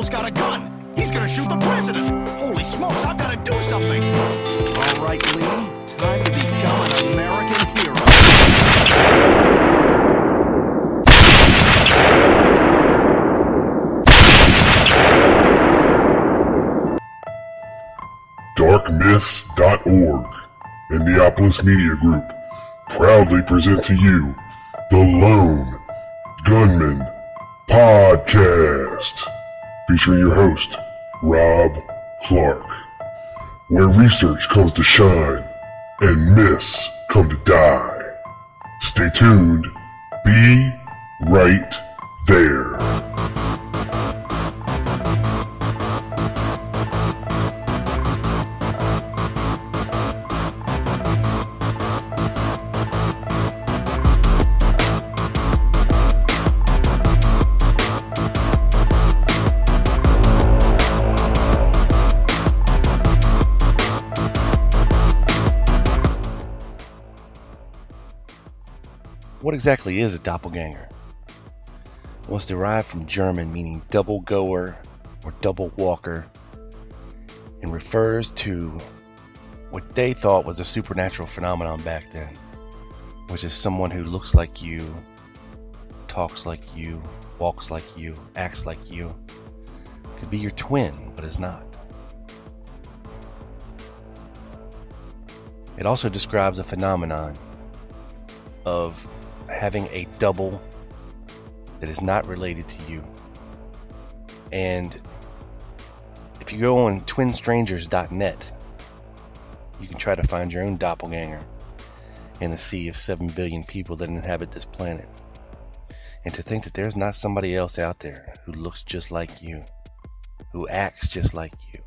just got a gun. He's gonna shoot the president. Holy smokes, I've gotta do something. All right, Lee, time to become an American hero. Darkmyths.org and Neopolis Media Group proudly present to you the Lone Gunman Podcast, featuring your host, Rob Clark, where research comes to shine and myths come to die. Stay tuned. Be right there. What exactly is a doppelganger? Well, it's derived from German meaning double goer or double walker, and refers to what they thought was a supernatural phenomenon back then, which is someone who looks like you, talks like you, walks like you, acts like you. Could be your twin, but is not. It also describes a phenomenon of having a double that is not related to you. And if you go on twinstrangers.net, you can try to find your own doppelganger in the sea of 7 billion people that inhabit this planet. And to think that there's not somebody else out there who looks just like you, who acts just like you,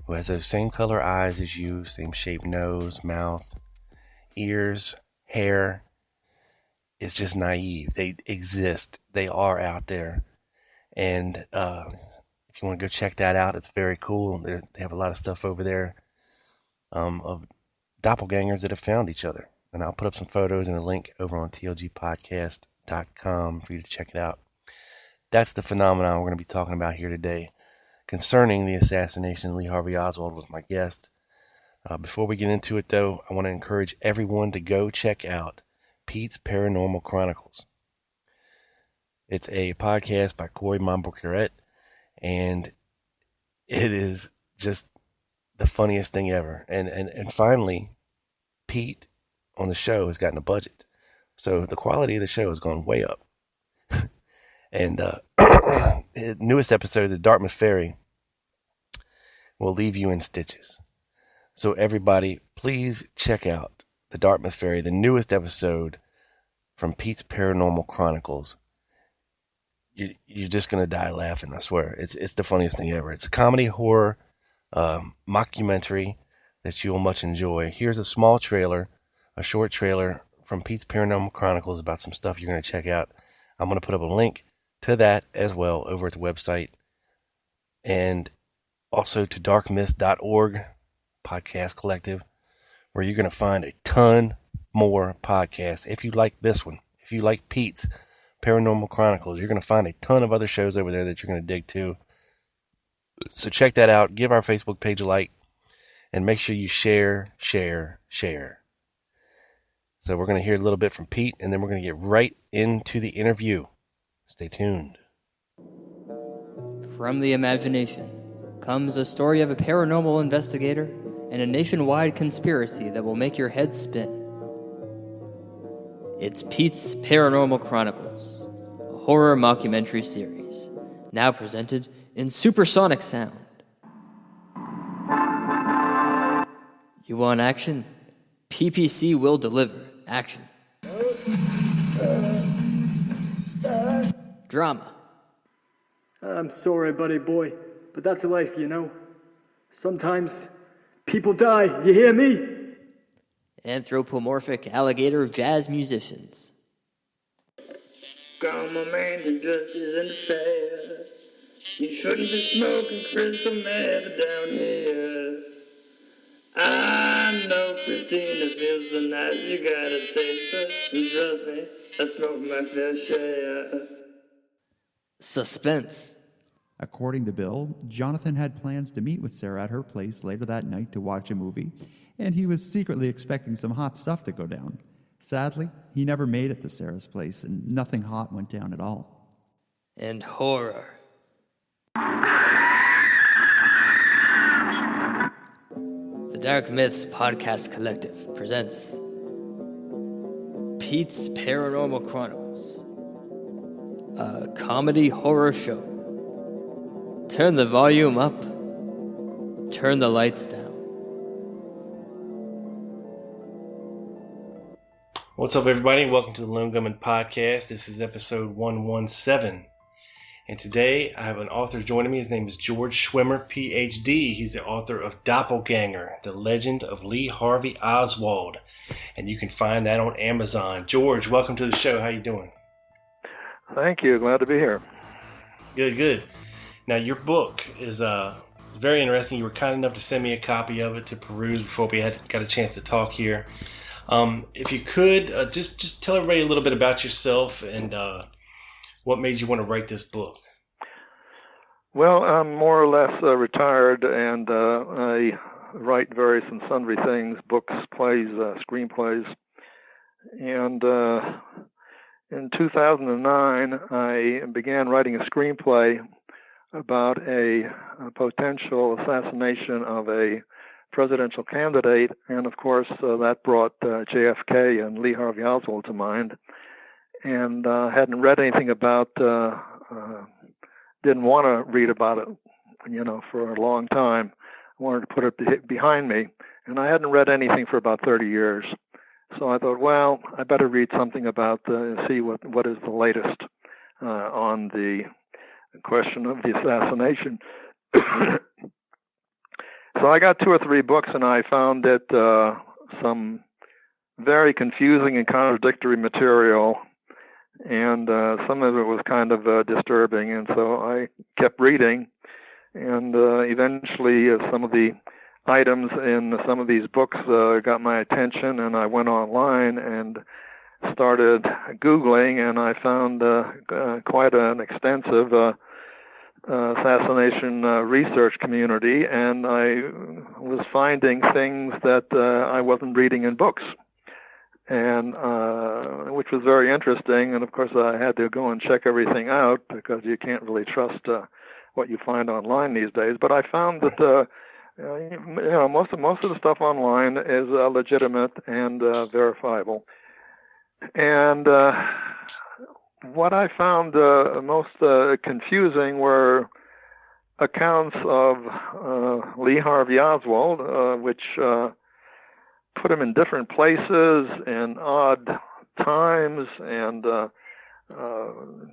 who has those same color eyes as you, same shaped nose, mouth, ears, hair, is just naive. They exist. They are out there. And if you want to go check that out, it's very cool. They have a lot of stuff over there of doppelgangers that have found each other. And I'll put up some photos and a link over on tlgpodcast.com for you to check it out. That's the phenomenon we're going to be talking about here today. Concerning the assassination of Lee Harvey Oswald was my guest. Before we get into it, though, I want to encourage everyone to go check out Pete's Paranormal Chronicles. It's a podcast by Corey Monbourqueret, and it is just the funniest thing ever. And finally, Pete on the show has gotten a budget, so the quality of the show has gone way up. And the newest episode, the Dartmouth Ferry, will leave you in stitches. So everybody, please check out the Dartmouth Ferry, the newest episode from Pete's Paranormal Chronicles. You're just going to die laughing, I swear. It's the funniest thing ever. It's a comedy horror mockumentary that you'll much enjoy. Here's a small trailer, a short trailer from Pete's Paranormal Chronicles about some stuff you're going to check out. I'm going to put up a link to that as well over at the website, and also to darkmyths.org podcast collective, where you're going to find a ton more podcasts. If you like this one, if you like Pete's Paranormal Chronicles, you're going to find a ton of other shows over there that you're going to dig too. So check that out. Give our Facebook page a like, and make sure you share. So we're going to hear a little bit from Pete, and then we're going to get right into the interview. Stay tuned. From the imagination comes a story of a paranormal investigator and a nationwide conspiracy that will make your head spin. It's Pete's Paranormal Chronicles, a horror mockumentary series, now presented in supersonic sound. You want action? PPC will deliver action. Drama. I'm sorry, buddy boy, but that's life, you know. Sometimes people die, you hear me? Anthropomorphic alligator jazz musicians. Come on, man, it just isn't fair. You shouldn't be smoking crystal meth down here. I know Christina feels so nice, you gotta taste her. And trust me, I smoke my fair share. Suspense. According to Bill, Jonathan had plans to meet with Sarah at her place later that night to watch a movie, and he was secretly expecting some hot stuff to go down. Sadly, he never made it to Sarah's place, and nothing hot went down at all. And horror. The Dark Myths Podcast Collective presents Pete's Paranormal Chronicles, a comedy horror show. Turn the volume up, turn the lights down. What's up, everybody? Welcome to the Lone Gunman Podcast. This is episode 117. And today I have an author joining me. His name is George Schwimmer, Ph.D. He's the author of Dopplegänger, The Legend of Lee Harvey Oswald. And you can find that on Amazon. George, welcome to the show. How you doing? Thank you. Glad to be here. Good. Now, your book is very interesting. You were kind enough to send me a copy of it to peruse before we got a chance to talk here. If you could, just tell everybody a little bit about yourself and what made you want to write this book. Well, I'm more or less retired, and I write various and sundry things, books, plays, screenplays. And in 2009, I began writing a screenplay about a potential assassination of a presidential candidate, and of course that brought JFK and Lee Harvey Oswald to mind. And hadn't read anything about, didn't want to read about it, for a long time. I wanted to put it behind me, and I hadn't read anything for about 30 years. So I thought, well, I better read something about, see what is the latest on the question of the assassination. So I got 2 or 3 books, and I found it some very confusing and contradictory material, and some of it was kind of disturbing, and so I kept reading, and eventually some of the items in some of these books got my attention, and I went online and started Googling, and I found quite an extensive assassination research community, and I was finding things that I wasn't reading in books, and which was very interesting. And of course, I had to go and check everything out because you can't really trust what you find online these days. But I found that most of the stuff online is legitimate and verifiable. And what I found most confusing were accounts of Lee Harvey Oswald, which put him in different places and odd times, and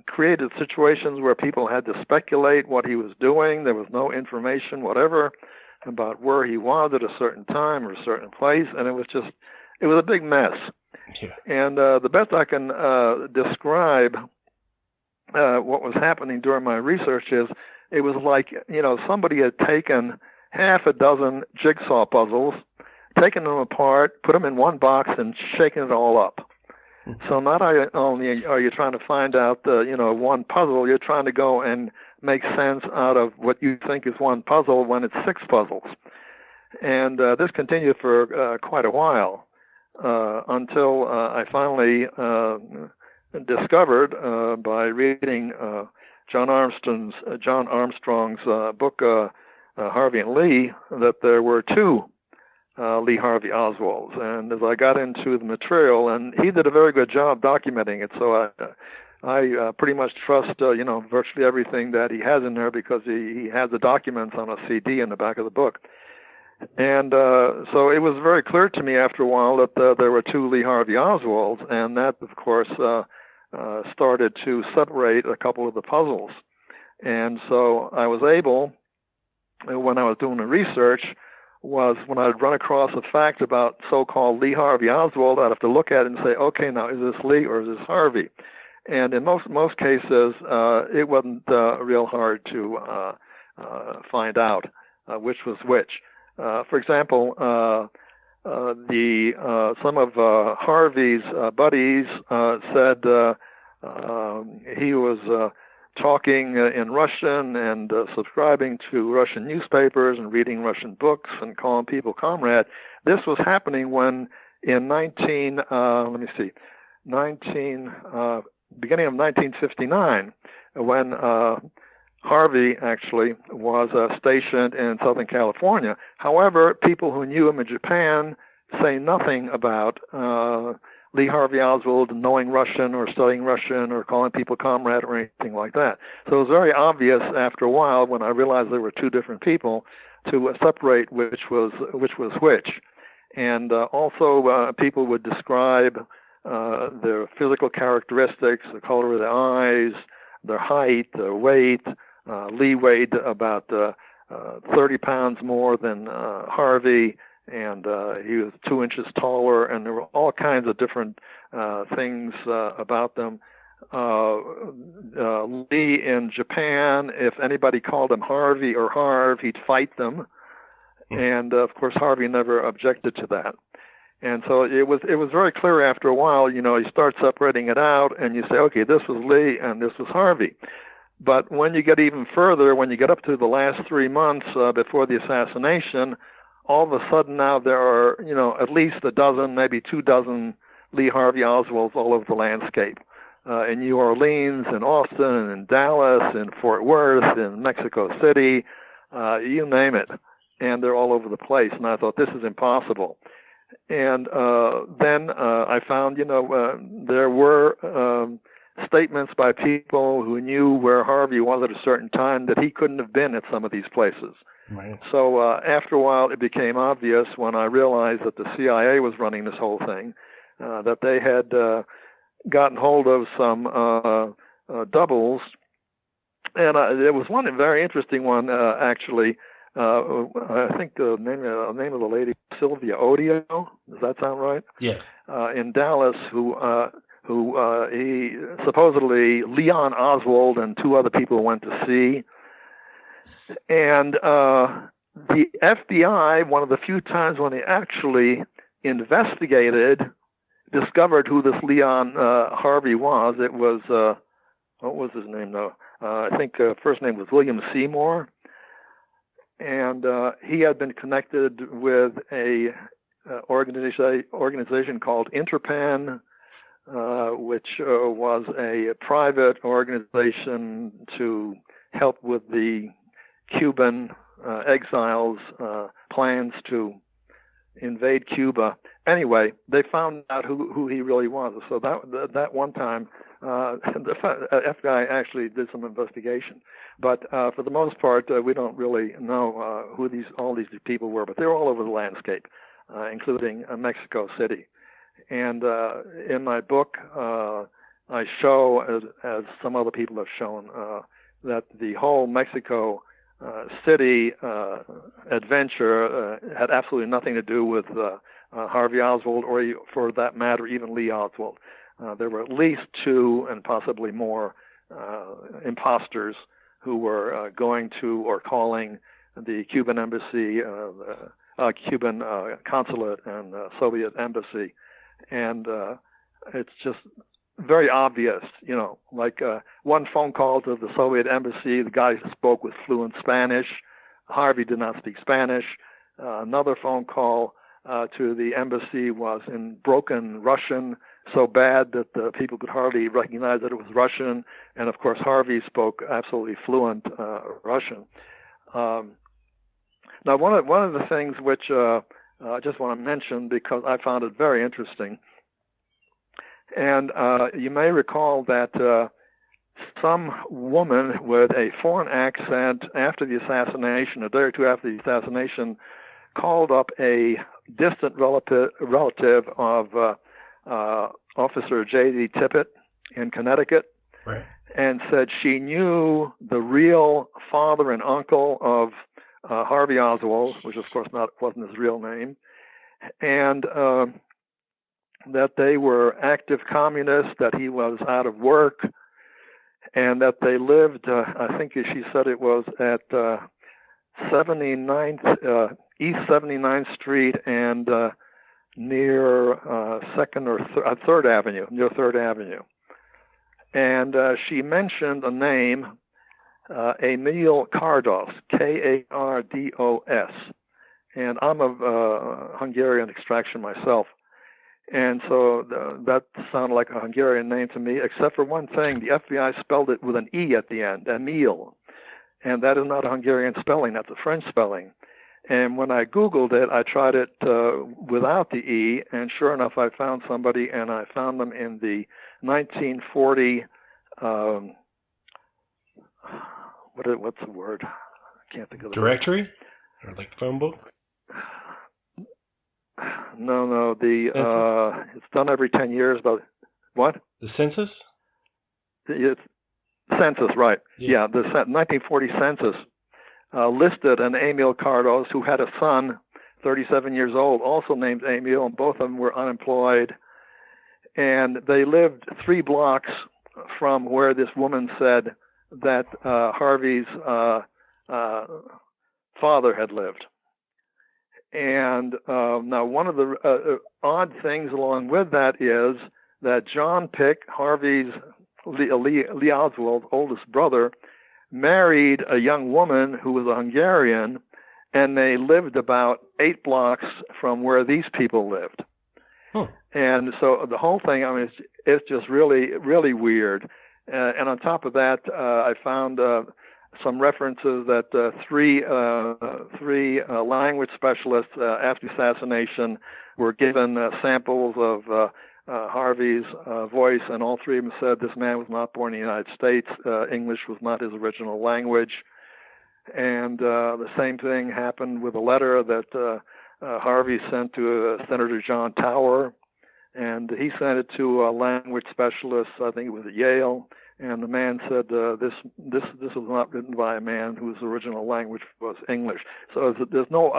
created situations where people had to speculate what he was doing. There was no information whatever about where he was at a certain time or a certain place, and it was a big mess. Yeah. And the best I can describe what was happening during my research is it was like, somebody had taken half a dozen jigsaw puzzles, taken them apart, put them in one box, and shaken it all up. So not only are you trying to find out, one puzzle, you're trying to go and make sense out of what you think is one puzzle when it's 6 puzzles. And this continued for quite a while until I finally discovered by reading John Armstrong's book, Harvey and Lee, that there were 2 Lee Harvey Oswalds. And as I got into the material, and he did a very good job documenting it, so I pretty much trust, virtually everything that he has in there because he has the documents on a CD in the back of the book. And so it was very clear to me after a while that there were 2 Lee Harvey Oswalds, and that, of course, started to separate a couple of the puzzles. And so I was able, when I was doing the research, was when I'd run across a fact about so-called Lee Harvey Oswald, I'd have to look at it and say, okay, now, is this Lee or is this Harvey? And in most cases, it wasn't real hard to find out which was which. For example, some of Harvey's buddies said he was talking in Russian and subscribing to Russian newspapers and reading Russian books and calling people comrade. This was happening when in beginning of 1959, when Harvey actually was stationed in Southern California. However, people who knew him in Japan say nothing about Lee Harvey Oswald knowing Russian or studying Russian or calling people comrade or anything like that. So it was very obvious after a while, when I realized there were two different people, to separate which was which. And also people would describe their physical characteristics, the color of their eyes, their height, their weight. Lee weighed about 30 pounds more than Harvey, and he was 2 inches taller, and there were all kinds of different things about them. Lee in Japan, if anybody called him Harvey or Harv, he'd fight them. And of course, Harvey never objected to that. And so it was very clear after a while, you start separating it out and you say, okay, this was Lee and this was Harvey. But when you get even further, when you get up to the last 3 months before the assassination, all of a sudden now there are, at least a dozen, maybe 2 dozen Lee Harvey Oswalds all over the landscape. In New Orleans, in Austin, and in Dallas, in Fort Worth, in Mexico City, you name it. And they're all over the place. And I thought, this is impossible. And then I found, there were statements by people who knew where Harvey was at a certain time that he couldn't have been at some of these places. Right. So after a while, it became obvious when I realized that the CIA was running this whole thing, that they had gotten hold of some doubles. And there was one very interesting one, actually. I think the name of the lady, Sylvia Odio. Does that sound right? Yeah. In Dallas, who he supposedly Leon Oswald and 2 other people went to see, and the FBI, one of the few times when they actually investigated, discovered who this Leon Harvey was. It was what was his name though? I think first name was William Seymour. And he had been connected with a organization called Interpan, which was a private organization to help with the Cuban exiles' plans to invade Cuba. Anyway, they found out who he really was. So that one time, the FBI actually did some investigation. But for the most part, we don't really know who all these people were. But they're all over the landscape, including Mexico City. And in my book, I show, as some other people have shown, that the whole Mexico City adventure had absolutely nothing to do with Harvey Oswald, or for that matter, even Lee Oswald. There were at least 2 and possibly more imposters who were going to or calling the Cuban embassy, Cuban consulate, and Soviet embassy. And it's just very obvious, like one phone call to the Soviet embassy, the guy spoke with fluent Spanish. Harvey did not speak Spanish. Another phone call to the embassy was in broken Russian, so bad that the people could hardly recognize that it was Russian. And of course, Harvey spoke absolutely fluent Russian. Now, one of the things which I just want to mention, because I found it very interesting, and you may recall that some woman with a foreign accent after the assassination, a day or 2 after the assassination, called up a distant relative of Officer J.D. Tippit in Connecticut, right, and said she knew the real father and uncle of Harvey Oswald, which of course wasn't his real name, and that they were active communists, that he was out of work, and that they lived, I think she said it was at 79th, East 79th Street and near 2nd or 3rd Avenue, near 3rd Avenue. and she mentioned a name, Emil Kardos, Kardos, and I'm of Hungarian extraction myself, and so that sounded like a Hungarian name to me, except for one thing: the FBI spelled it with an E at the end, Emil, and that is not a Hungarian spelling; that's a French spelling. And when I Googled it, I tried it without the E, and sure enough, I found somebody, and I found them in the 1940, what's the word? I can't think of the directory? Or like phone book? No, it's done every 10 years, but what? The census? It's census, right. Yeah, the 1940 census listed an Emil Kardos who had a son, 37 years old, also named Emil, and both of them were unemployed. And they lived 3 blocks from where this woman said that Harvey's father had lived. And now one of the odd things along with that is that John Pick, Harvey's Lee Oswald's oldest brother, married a young woman who was a Hungarian, and they lived about 8 blocks from where these people lived. Huh. And so the whole thing, I mean, it's just really, really weird. And on top of that, I found some references that three language specialists after the assassination were given samples of Harvey's voice, and all 3 of them said this man was not born in the United States. English was not his original language. And the same thing happened with a letter that Harvey sent to Senator John Tower, and he sent it to a language specialist, I think it was at Yale, and the man said this was not written by a man whose original language was English. So there's no,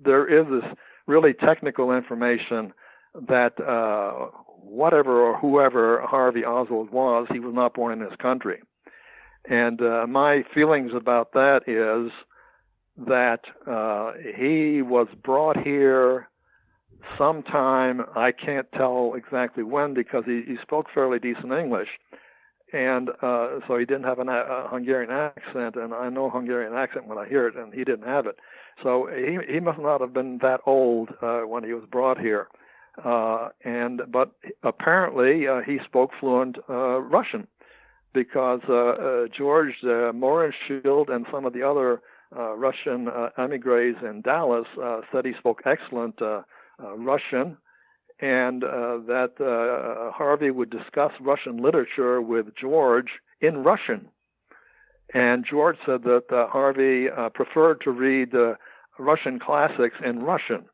there is this really technical information that whatever or whoever Harvey Oswald was, he was not born in this country. And my feelings about that is that he was brought here sometime, I can't tell exactly when, because he spoke fairly decent English. And so he didn't have a Hungarian accent, and I know Hungarian accent when I hear it, and he didn't have it. So he must not have been that old when he was brought here. But apparently he spoke fluent Russian, because George Morenshield and some of the other Russian emigres in Dallas said he spoke excellent Russian, and that Harvey would discuss Russian literature with George in Russian. And George said that Harvey preferred to read Russian classics in Russian.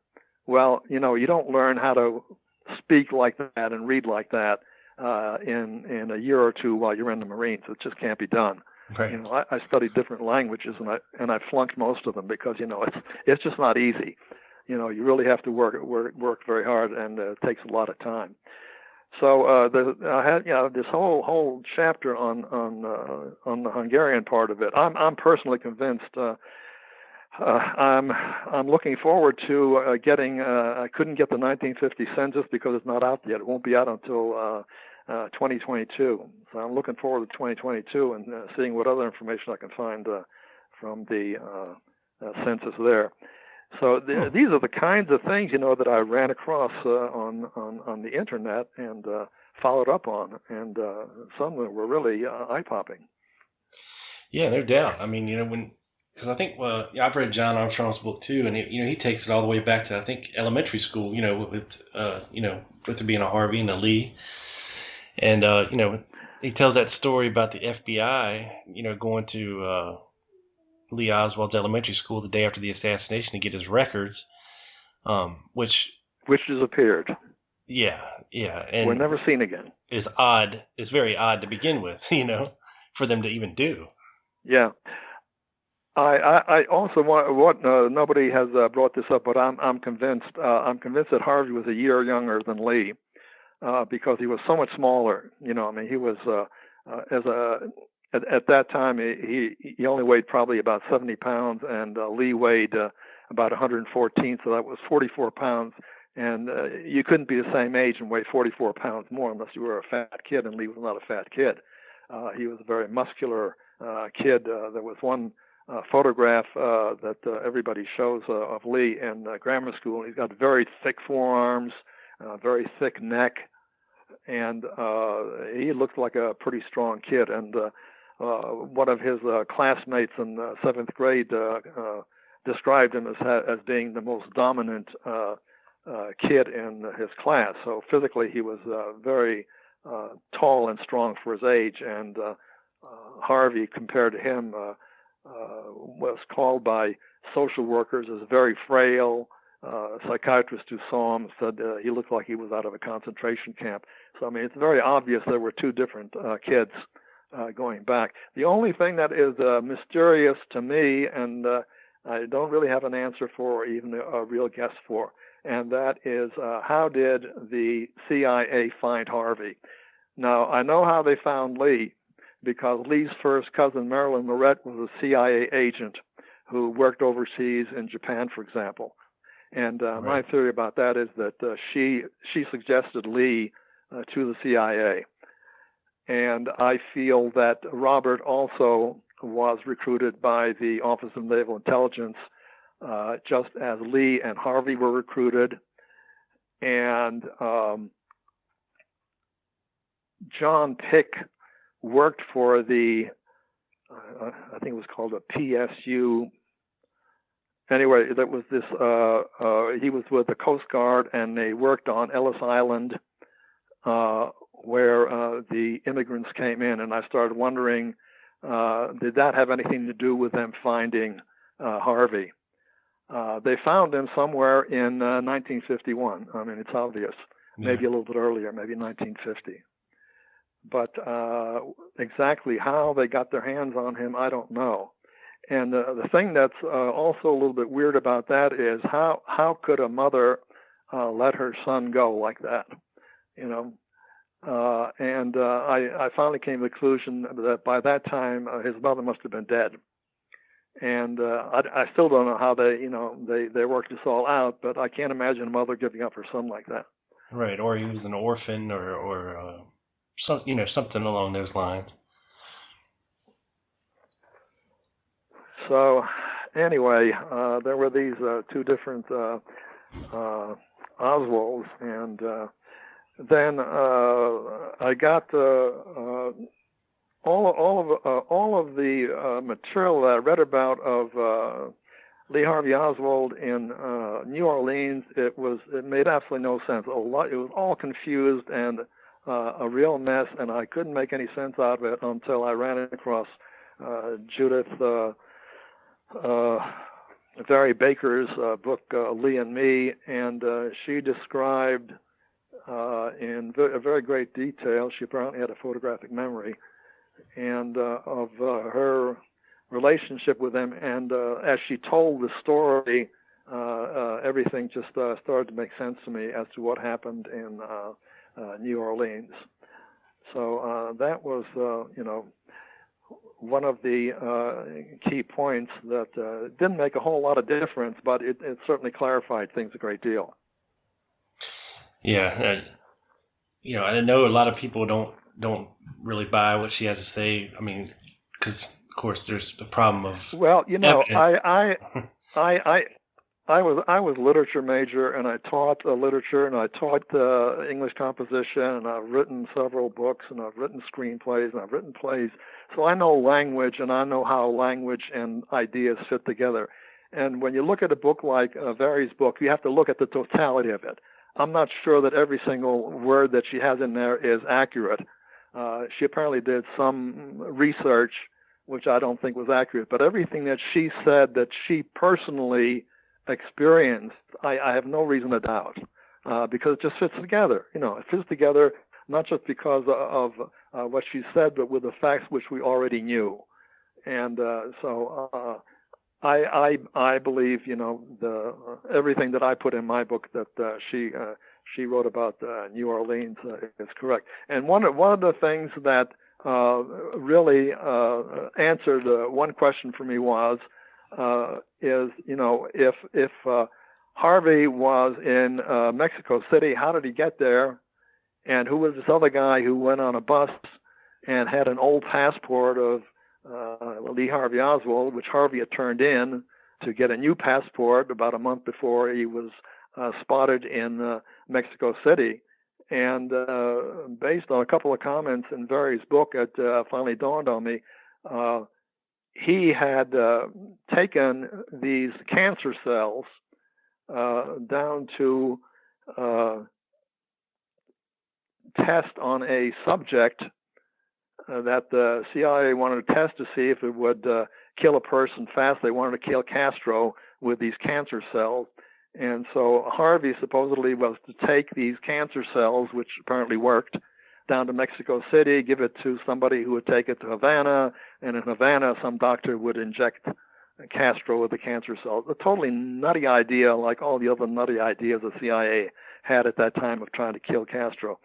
Well, you don't learn how to speak like that and read like that in a year or two while you're in the Marines. It just can't be done. Right. I studied different languages, and I flunked most of them because it's just not easy. You really have to work very hard, and it takes a lot of time. So I had this whole chapter on the Hungarian part of it. I'm personally convinced. I'm looking forward to getting. I couldn't get the 1950 census because it's not out yet. It won't be out until 2022. So I'm looking forward to 2022 and seeing what other information I can find from the census there. So these are the kinds of things that I ran across on the internet and followed up on, and some of them were really eye-popping. Yeah, no doubt. I mean, because I think I've read John Armstrong's book too, and he takes it all the way back to I think elementary school. With there being a Harvey and a Lee, and he tells that story about the FBI, going to Lee Oswald's elementary school the day after the assassination to get his records, which disappeared. Yeah, and we're never seen again. Is odd. It's very odd to begin with, for them to even do. Yeah. I also want nobody has brought this up, but I'm convinced. I'm convinced that Harvey was a year younger than Lee, because he was so much smaller. He was at that time he only weighed probably about 70 pounds, and Lee weighed about 114, so that was 44 pounds. And you couldn't be the same age and weigh 44 pounds more unless you were a fat kid, and Lee was not a fat kid. He was a very muscular kid. There was one photograph that everybody shows of Lee in grammar school. He's got very thick forearms, very thick neck, and he looked like a pretty strong kid. And one of his classmates in 7th grade described him as being the most dominant kid in his class. So physically he was very tall and strong for his age, and Harvey, compared to him, was called by social workers as very frail. A psychiatrist who saw him said he looked like he was out of a concentration camp. So, I mean, it's very obvious there were two different kids going back. The only thing that is mysterious to me, and I don't really have an answer for, or even a real guess for, and that is how did the CIA find Harvey? Now, I know how they found Lee, because Lee's first cousin, Marilyn Moret, was a CIA agent who worked overseas in Japan, for example. And my theory about that is that she suggested Lee to the CIA. And I feel that Robert also was recruited by the Office of Naval Intelligence, just as Lee and Harvey were recruited. And John Pick worked for the, I think it was called a PSU. Anyway, that was this, he was with the Coast Guard, and they worked on Ellis Island, where the immigrants came in. And I started wondering, did that have anything to do with them finding Harvey? They found him somewhere in 1951. I mean, it's obvious. Maybe a little bit earlier, maybe 1950. But exactly how they got their hands on him, I don't know. And the thing that's also a little bit weird about that is how could a mother let her son go like that, you know? And I finally came to the conclusion that by that time his mother must have been dead. And I still don't know how they worked this all out, but I can't imagine a mother giving up her son like that. Right, or he was an orphan, or something along those lines. So anyway, there were these two different Oswalds, and then I got all of the material that I read about of Lee Harvey Oswald in New Orleans. It made absolutely no sense. It was all confused and a real mess, and I couldn't make any sense out of it until I ran across Judith Vary Baker's book Lee and Me, and she described in very great detail, she apparently had a photographic memory, and of her relationship with him, and as she told the story, everything just started to make sense to me as to what happened in New Orleans. So that was, one of the key points that didn't make a whole lot of difference, but it certainly clarified things a great deal. Yeah, I know a lot of people don't really buy what she has to say. I mean, because of course there's the problem of I was a literature major, and I taught literature, and I taught English composition, and I've written several books, and I've written screenplays, and I've written plays. So I know language, and I know how language and ideas fit together. And when you look at a book like Vary's book, you have to look at the totality of it. I'm not sure that every single word that she has in there is accurate. She apparently did some research, which I don't think was accurate, but everything that she said that she personally experienced, I have no reason to doubt, because it just fits together. It fits together not just because of what she said, but with the facts which we already knew. And so I believe, everything that I put in my book that she wrote about New Orleans is correct. And one of the things that really answered one question for me was, if Harvey was in Mexico City. How did he get there? And who was this other guy who went on a bus and had an old passport of Lee Harvey Oswald, which Harvey had turned in to get a new passport about a month before he was spotted in Mexico City. And based on a couple of comments in various books, it finally dawned on me. He had taken these cancer cells down to test on a subject that the CIA wanted to test to see if it would kill a person fast. They wanted to kill Castro with these cancer cells. And so Harvey supposedly was to take these cancer cells, which apparently worked, down to Mexico City, give it to somebody who would take it to Havana, and in Havana some doctor would inject Castro with the cancer cells. A totally nutty idea, like all the other nutty ideas the CIA had at that time of trying to kill Castro.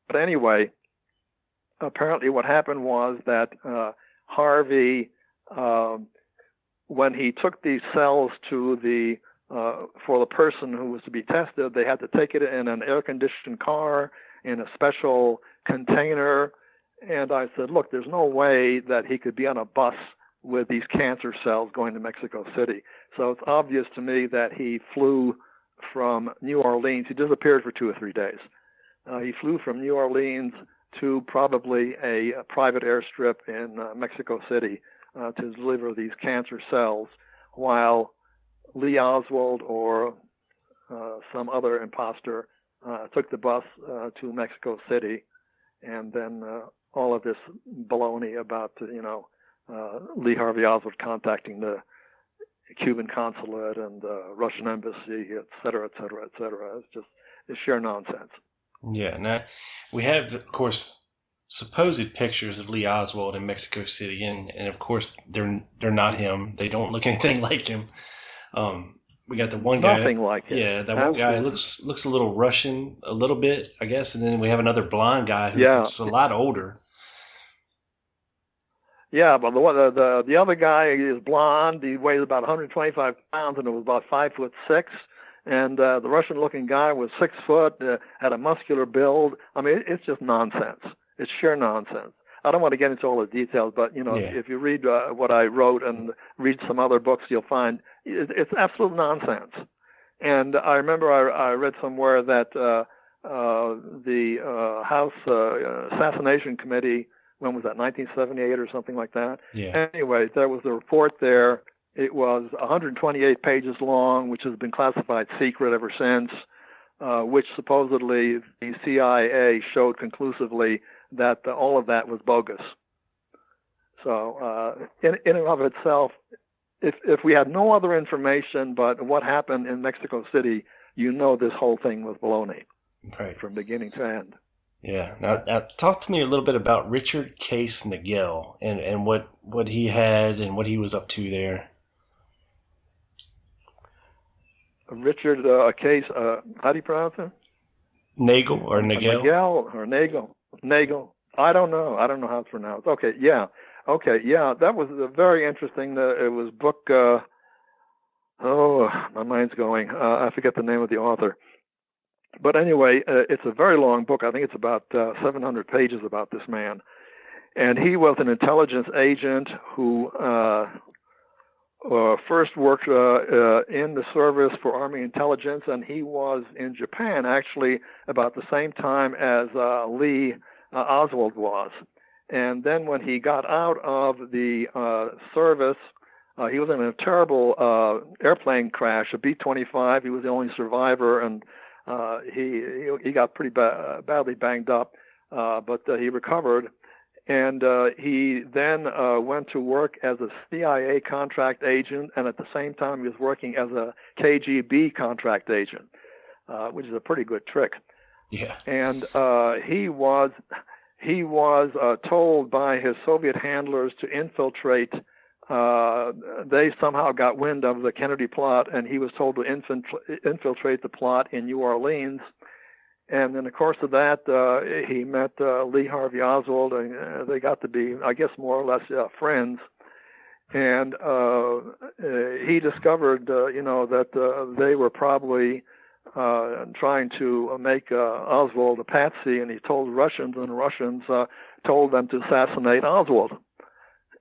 But anyway, apparently what happened was that Harvey, when he took these cells to the for the person who was to be tested, they had to take it in an air-conditioned car in a special container. And I said, look, there's no way that he could be on a bus with these cancer cells going to Mexico City. So it's obvious to me that he flew from New Orleans. He disappeared for 2 or 3 days. He flew from New Orleans to probably a private airstrip in Mexico City to deliver these cancer cells, while Lee Oswald or some other imposter took the bus to Mexico City, and then all of this baloney about Lee Harvey Oswald contacting the Cuban consulate and the Russian embassy, et cetera, et cetera, et cetera. It's sheer nonsense. Yeah. Now we have, of course, supposed pictures of Lee Oswald in Mexico City, and of course they're not him. They don't look anything like him. We got the one guy. Nothing like him. Yeah, that one guy looks a little Russian, a little bit, I guess, and then we have another blonde guy who's a lot older. Yeah, but the other guy is blonde. He weighs about 125 pounds, and it was about 5'6". And the Russian-looking guy was 6 foot, had a muscular build. I mean, it's just nonsense. It's sheer nonsense. I don't want to get into all the details, but if you read what I wrote and read some other books, you'll find it's absolute nonsense. And I remember I read somewhere that the House Assassination Committee, when was that, 1978 or something like that? Yeah. Anyway, there was a report there. It was 128 pages long, which has been classified secret ever since, which supposedly the CIA showed conclusively that all of that was bogus. So in and of itself, if we had no other information but what happened in Mexico City, this whole thing was baloney, right, from beginning to end. Yeah. Now talk to me a little bit about Richard Case Nagel and what he had and what he was up to there. Richard Case, how do you pronounce it? Nagel or Nagel? Nagel or Nagel. Nagel. I don't know how it's pronounced. Okay, yeah. That was very interesting. It was book. My mind's going. I forget the name of the author. But anyway, it's a very long book. I think it's about 700 pages about this man. And he was an intelligence agent who first worked in the service for Army intelligence, and he was in Japan actually about the same time as Lee Oswald was. And then when he got out of the service, he was in a terrible airplane crash, a B-25. He was the only survivor, and he got pretty badly banged up, but he recovered. And he then went to work as a CIA contract agent, and at the same time he was working as a KGB contract agent, which is a pretty good trick. Yeah. And he was told by his Soviet handlers to infiltrate. They somehow got wind of the Kennedy plot, and he was told to infiltrate the plot in New Orleans. And in the course of that, he met Lee Harvey Oswald, and they got to be, I guess, more or less friends. And he discovered, that they were probably trying to make Oswald a patsy, and he told Russians, and the Russians told them to assassinate Oswald.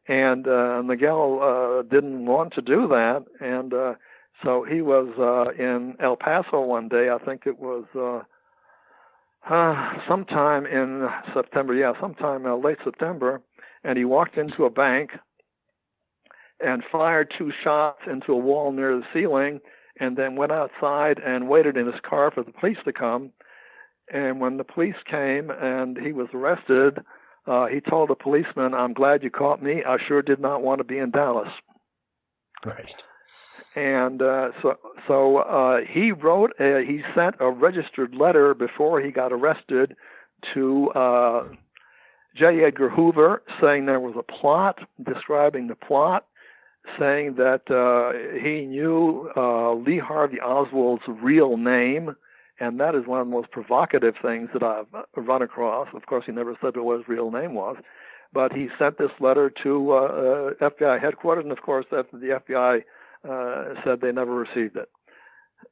And Miguel didn't want to do that, and so he was in El Paso one day. I think it was sometime in September. Yeah, sometime late September, and he walked into a bank and fired 2 shots into a wall near the ceiling, and then went outside and waited in his car for the police to come. And when the police came and he was arrested, he told the policeman, "I'm glad you caught me. I sure did not want to be in Dallas." Right. And so he sent a registered letter before he got arrested to J. Edgar Hoover, saying there was a plot, describing the plot, saying that he knew Lee Harvey Oswald's real name, and that is one of the most provocative things that I've run across. Of course, he never said what his real name was, but he sent this letter to FBI headquarters, and of course, the FBI said they never received it.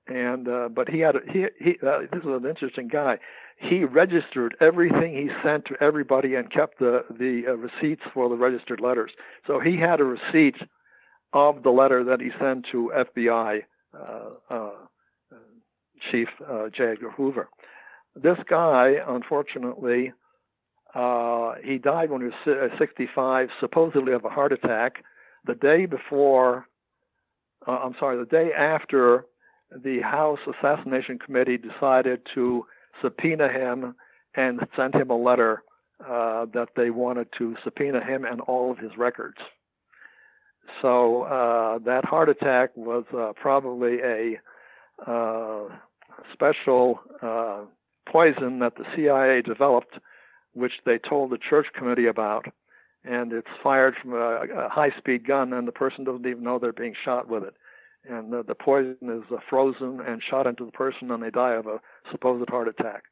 And but he this was an interesting guy. He registered everything he sent to everybody and kept the receipts for the registered letters. So he had a receipt of the letter that he sent to FBI Chief J. Edgar Hoover. This guy, unfortunately, he died when he was 65, supposedly of a heart attack. The day after the House Assassination Committee decided to subpoena him and sent him a letter that they wanted to subpoena him and all of his records. So that heart attack was probably a special poison that the CIA developed, which they told the church committee about, and it's fired from a high-speed gun, and the person doesn't even know they're being shot with it. And the poison is frozen and shot into the person, and they die of a supposed heart attack.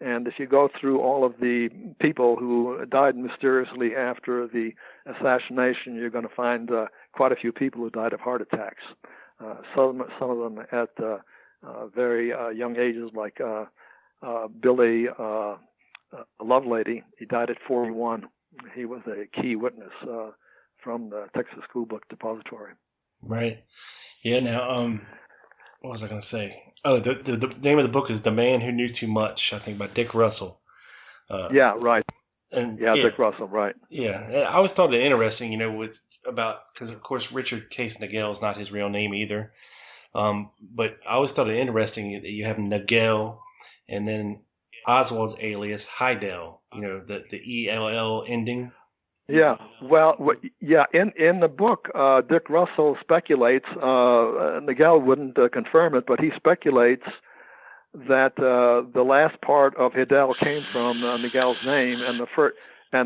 And if you go through all of the people who died mysteriously after the assassination, you're going to find quite a few people who died of heart attacks. Some of them at very young ages, like Billy Lovelady. He died at 41. He was a key witness from the Texas School Book Depository. Right. Yeah. Now, what was I going to say? Oh, the name of the book is "The Man Who Knew Too Much," I think, by Dick Russell. Yeah. Right. And Dick Russell. Right. Yeah. I always thought it interesting, because of course Richard Case Nagel is not his real name either. But I always thought it interesting that you have Nagel and then Oswald's alias Heidel. The ELL ending. Yeah, well, in the book, Dick Russell speculates, Nagel wouldn't confirm it, but he speculates that the last part of Hidel came from Nagel's name, and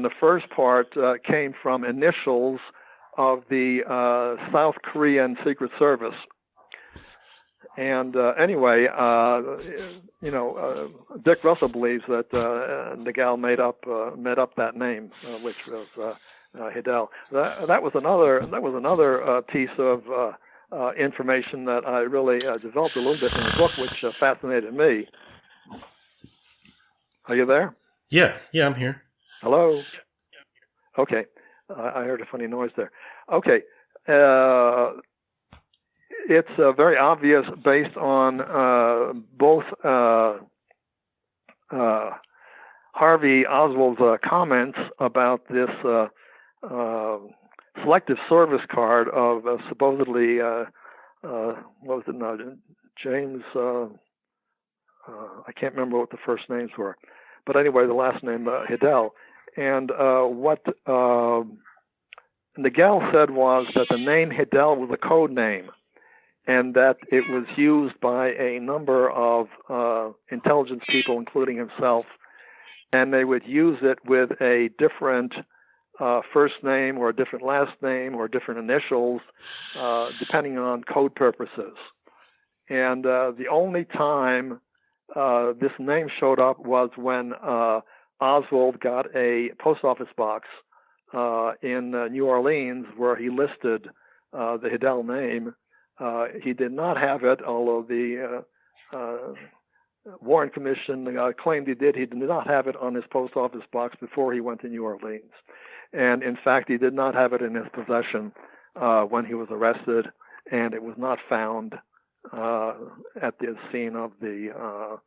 the first part came from initials of the South Korean Secret Service. And anyway, Dick Russell believes that Nagel made up that name, which was Hidel. That was another piece of information that I really developed a little bit in the book, which fascinated me. Are you there? Yeah, I'm here. Hello. Okay, I heard a funny noise there. Okay. It's very obvious based on both Harvey Oswald's comments about this selective service card of supposedly, what was it now, James, I can't remember what the first names were, but anyway, the last name, Hidel. And what Nagel said was that the name Hidel was a code name, and that it was used by a number of intelligence people, including himself, and they would use it with a different first name or a different last name or different initials, depending on code purposes. And the only time this name showed up was when Oswald got a post office box in New Orleans, where he listed the Hidell name. He did not have it, although the Warren Commission claimed he did. He did not have it on his post office box before he went to New Orleans. And in fact, he did not have it in his possession when he was arrested, and it was not found at the scene of the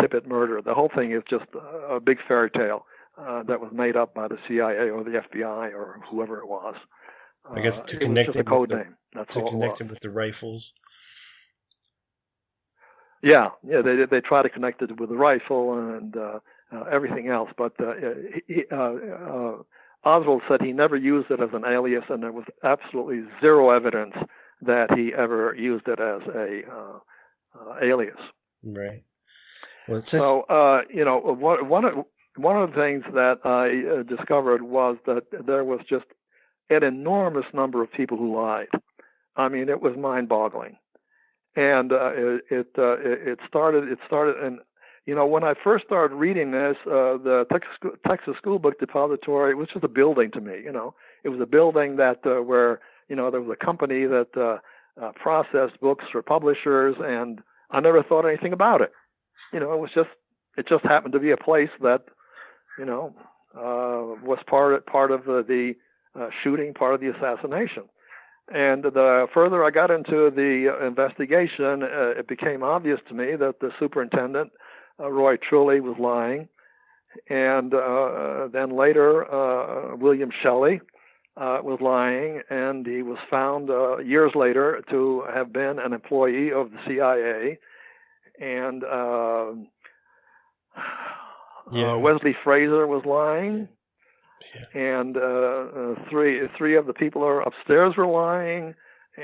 Tippit murder. The whole thing is just a big fairy tale that was made up by the CIA or the FBI or whoever it was. I guess to it was connect just it a code with name. That's to all connect it it was. with the rifles. Yeah, they try to connect it with the rifle and everything else, but Oswald said he never used it as an alias, and there was absolutely zero evidence that he ever used it as a alias. Right. Well, so one of the things that I discovered was that there was just an enormous number of people who lied. I mean, it was mind-boggling. And it started, and when I first started reading this, the Texas School Book Depository was just a building to me. It was a building that where there was a company that processed books for publishers, and I never thought anything about it. It just happened to be a place that was part of the shooting, part of the assassination. And the further I got into the investigation, it became obvious to me that the superintendent, Roy Trulley, was lying. And then later, William Shelley was lying, and he was found years later to have been an employee of the CIA. And Wesley Fraser was lying. And three of the people who are upstairs were lying.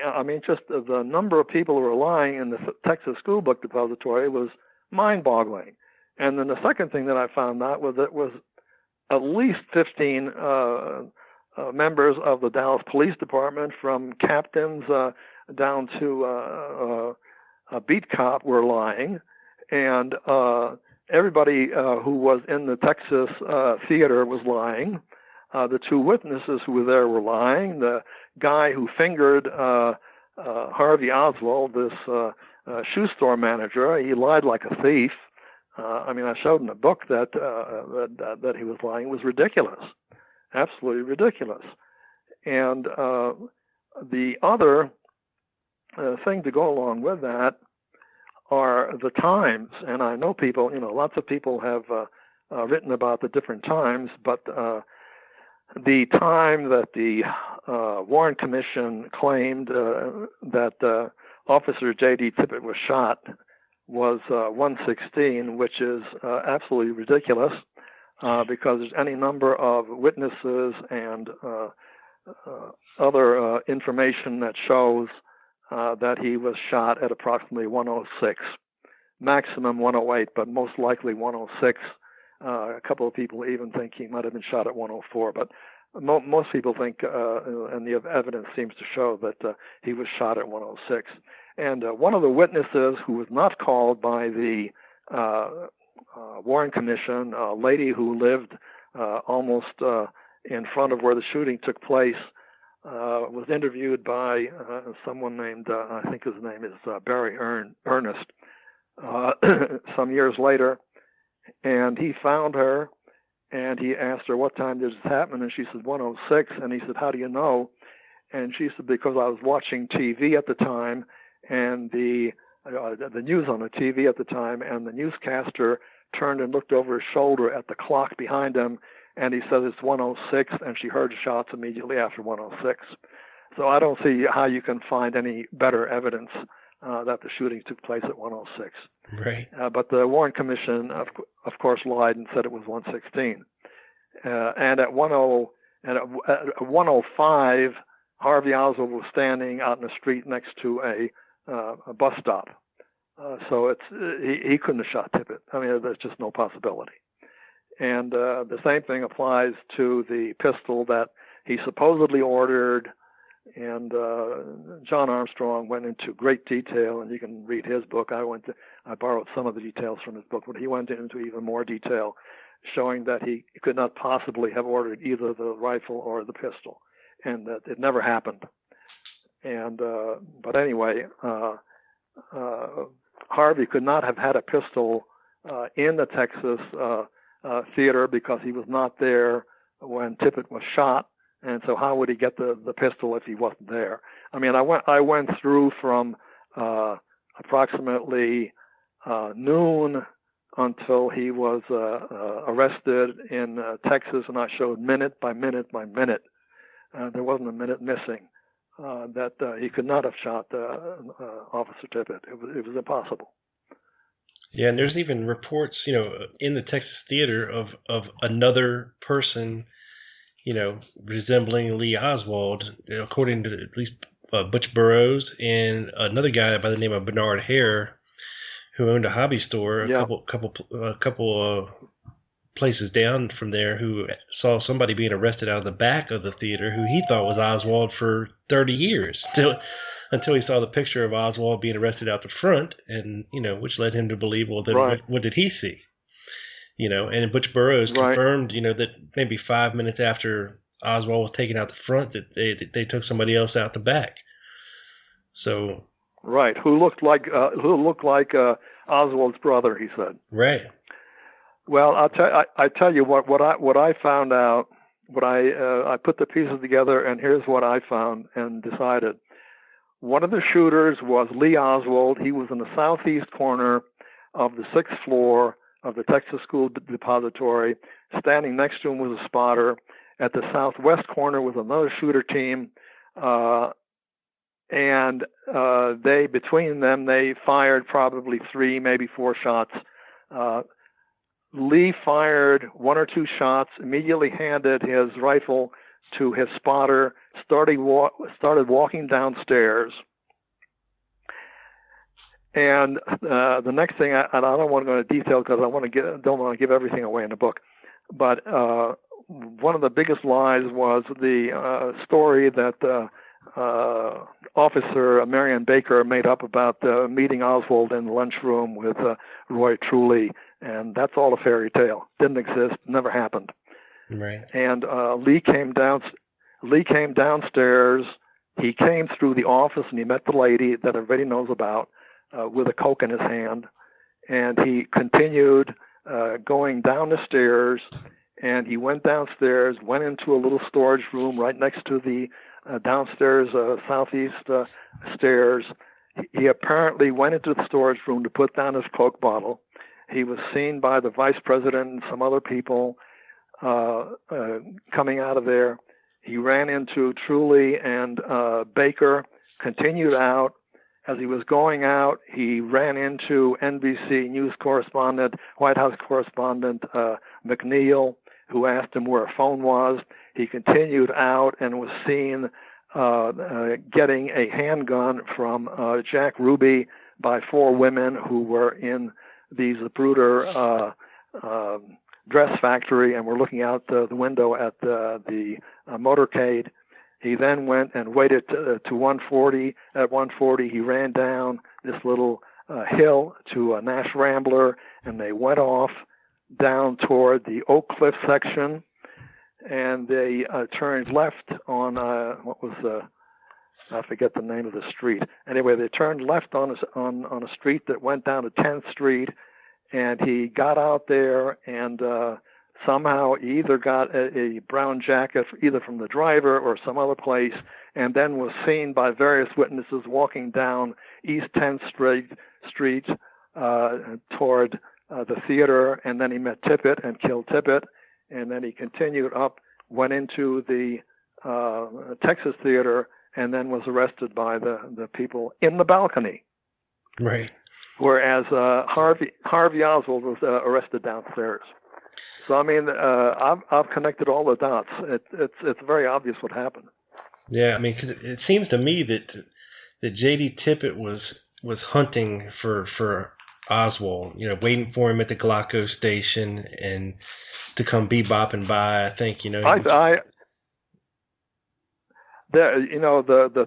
I mean, just the number of people who were lying in the Texas School Book Depository was mind-boggling. And then the second thing that I found out was that was at least 15 members of the Dallas Police Department, from captains down to a beat cop, were lying. And everybody who was in the Texas theater was lying. The two witnesses who were there were lying. The guy who fingered Harvey Oswald, this shoe store manager, he lied like a thief. I mean, I showed in the book that he was lying. It was ridiculous, absolutely ridiculous. And the other thing to go along with that are the times. And I know people, lots of people have written about the different times, but the time that the Warren Commission claimed that Officer J.D. Tippit was shot was 1:16, which is absolutely ridiculous, because there's any number of witnesses and other information that shows that he was shot at approximately 1:06, maximum 1:08, but most likely 1:06. A couple of people even think he might have been shot at 1:04, but most people think, and the evidence seems to show that he was shot at 1:06. And one of the witnesses who was not called by the Warren Commission, a lady who lived almost in front of where the shooting took place, was interviewed by someone named, I think his name is Barry Ernest, some years later. And he found her, and he asked her, what time did this happen? And she said, 1:06. And he said, how do you know? And she said, because I was watching TV at the time, and the news on the TV at the time, and the newscaster turned and looked over his shoulder at the clock behind him, and he said it's 1:06, and she heard shots immediately after 1:06. So I don't see how you can find any better evidence that the shooting took place at 1:06. Right. But the Warren Commission, of course, lied and said it was 1:16. And at 1:05, Harvey Oswald was standing out in the street next to a bus stop. So he couldn't have shot Tippit. I mean, there's just no possibility. And the same thing applies to the pistol that he supposedly ordered. And John Armstrong went into great detail, and you can read his book. I borrowed some of the details from his book, but he went into even more detail showing that he could not possibly have ordered either the rifle or the pistol, and that it never happened. And but anyway, Harvey could not have had a pistol in the Texas theater because he was not there when Tippit was shot, and so how would he get the pistol if he wasn't there? I mean, I went through from approximately noon until he was arrested in Texas, and I showed minute by minute by minute. There wasn't a minute missing that he could not have shot Officer Tippit. It was impossible. Yeah, and there's even reports, in the Texas theater of another person, resembling Lee Oswald, according to at least Butch Burroughs and another guy by the name of Bernard Hare, who owned a hobby store a couple places down from there, who saw somebody being arrested out of the back of the theater who he thought was Oswald for 30 years until he saw the picture of Oswald being arrested out the front, and which led him to believe, well, then what did he see? And Butch Burroughs confirmed, that maybe 5 minutes after Oswald was taken out the front, that they took somebody else out the back. So who looked like Oswald's brother, he said. Right. Well, I tell you what I found out. I put the pieces together, and here's what I found and decided. One of the shooters was Lee Oswald. He was in the southeast corner of the 6th floor of the Texas School Depository. Standing next to him was a spotter. At the southwest corner was another shooter team, and between them they fired probably 3, maybe 4 shots. Lee fired 1 or 2 shots, immediately handed his rifle to his spotter, started walking downstairs. And the next thing, I don't want to go into detail because don't want to give everything away in the book, but one of the biggest lies was the story that Officer Marion Baker made up about meeting Oswald in the lunchroom with Roy Truly, and that's all a fairy tale. Didn't exist, never happened. Right. And Lee came downstairs. He came through the office and he met the lady that everybody knows about with a Coke in his hand, and he continued going down the stairs. And he went downstairs, went into a little storage room right next to the downstairs southeast stairs. He apparently went into the storage room to put down his Coke bottle. He was seen by the vice president and some other people coming out of there. He ran into Truly and Baker, continued out. As he was going out, he ran into NBC News correspondent, White House correspondent McNeil, who asked him where a phone was. He continued out and was seen getting a handgun from Jack Ruby by 4 women who were in the Zapruder dress factory and were looking out the window at the motorcade. He then went and waited to 140. At 140, he ran down this little hill to a Nash Rambler, and they went off down toward the Oak Cliff section, and they turned left on I forget the name of the street. Anyway, they turned left on a street that went down to 10th Street, and he got out there and somehow he either got a brown jacket either from the driver or some other place, and then was seen by various witnesses walking down East 10th Street toward the theater, and then he met Tippit and killed Tippit, and then he continued up, went into the Texas theater, and then was arrested by the people in the balcony. Right. Whereas Harvey Oswald was arrested downstairs. So I mean, I've connected all the dots. It's very obvious what happened. Yeah, I mean, 'cause it seems to me that J.D. Tippit was hunting for Oswald, waiting for him at the Glocco station and to come bebopping by. I think, the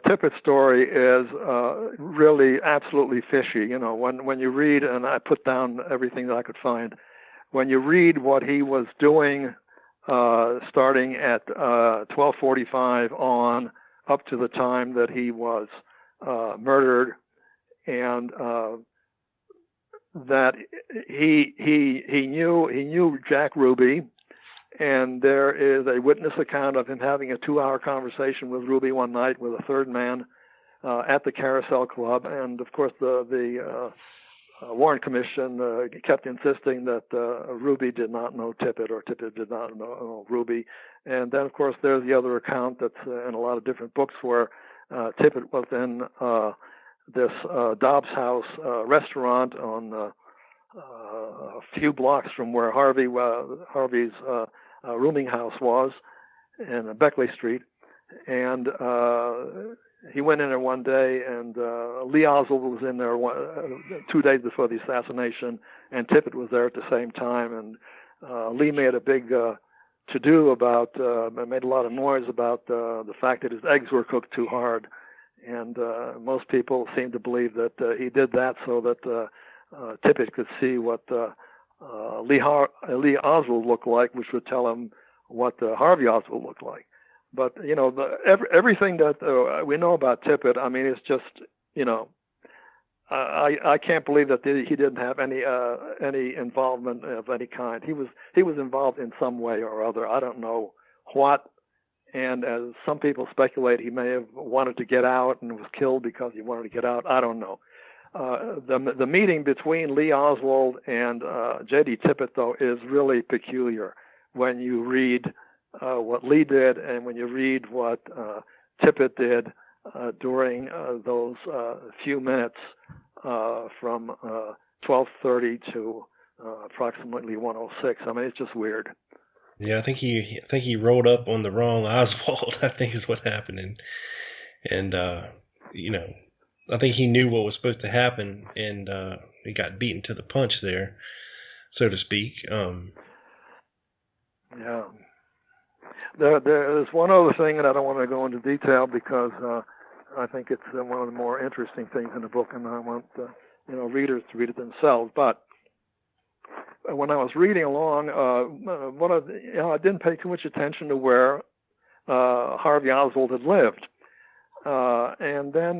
Tippit story is really absolutely fishy. When you read, and I put down everything that I could find, when you read what he was doing, starting at 12:45 on up to the time that he was murdered, and that he knew Jack Ruby, and there is a witness account of him having a 2-hour conversation with Ruby one night with a third man at the Carousel Club, and of course the Warren Commission kept insisting that Ruby did not know Tippit, or Tippit did not know Ruby. And then, of course, there's the other account that's in a lot of different books where Tippit was in this Dobbs House restaurant on a few blocks from where Harvey's rooming house was, in Beckley Street. And he went in there one day, and Lee Oswald was in there 2 days before the assassination, and Tippit was there at the same time. And Lee made a big to-do about, made a lot of noise about the fact that his eggs were cooked too hard. And most people seem to believe that he did that so that Tippit could see what Lee Oswald looked like, which would tell him what Harvey Oswald looked like. But, you know, everything that we know about Tippit, I mean, it's just, you know, I can't believe that he didn't have any involvement of any kind. He was involved in some way or other. I don't know what. And as some people speculate, he may have wanted to get out and was killed because he wanted to get out. I don't know. The meeting between Lee Oswald and J.D. Tippit, though, is really peculiar when you read what Lee did, and when you read what Tippit did during those few minutes from 12:30 to approximately 1:06. I mean, it's just weird. Yeah, I think he rolled up on the wrong Oswald, I think is what happened, and you know, I think he knew what was supposed to happen, and he got beaten to the punch there, so to speak. Yeah. There's one other thing, and I don't want to go into detail because I think it's one of the more interesting things in the book, and I want readers to read it themselves. But when I was reading along, I didn't pay too much attention to where Harvey Oswald had lived, and then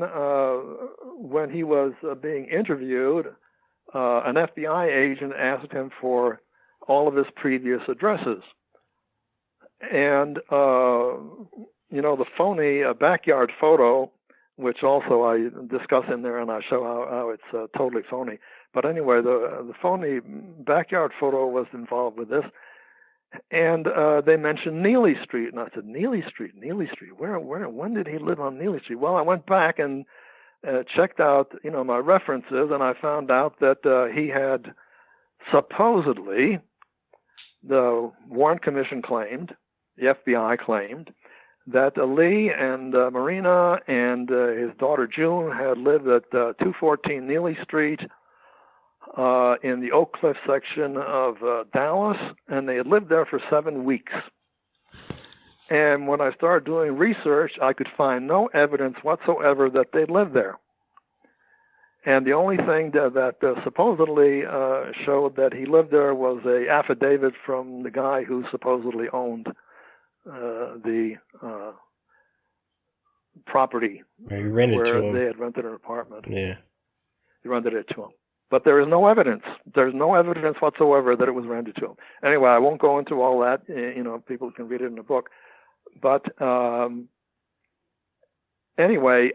when he was being interviewed, an FBI agent asked him for all of his previous addresses. And, the phony backyard photo, which also I discuss in there, and I show how it's totally phony. But anyway, the phony backyard photo was involved with this. And they mentioned Neely Street. And I said, Neely Street? When did he live on Neely Street? Well, I went back and checked out, my references, and I found out that he had supposedly, the Warren Commission claimed, the FBI claimed, that Lee and Marina and his daughter June had lived at 214 Neely Street in the Oak Cliff section of Dallas, and they had lived there for 7 weeks. And when I started doing research, I could find no evidence whatsoever that they lived there. And the only thing that supposedly showed that he lived there was an affidavit from the guy who supposedly owned the property where they had rented an apartment. Yeah. He rented it to him. But there is no evidence. There's no evidence whatsoever that it was rented to him. Anyway, I won't go into all that. People can read it in the book. But anyway,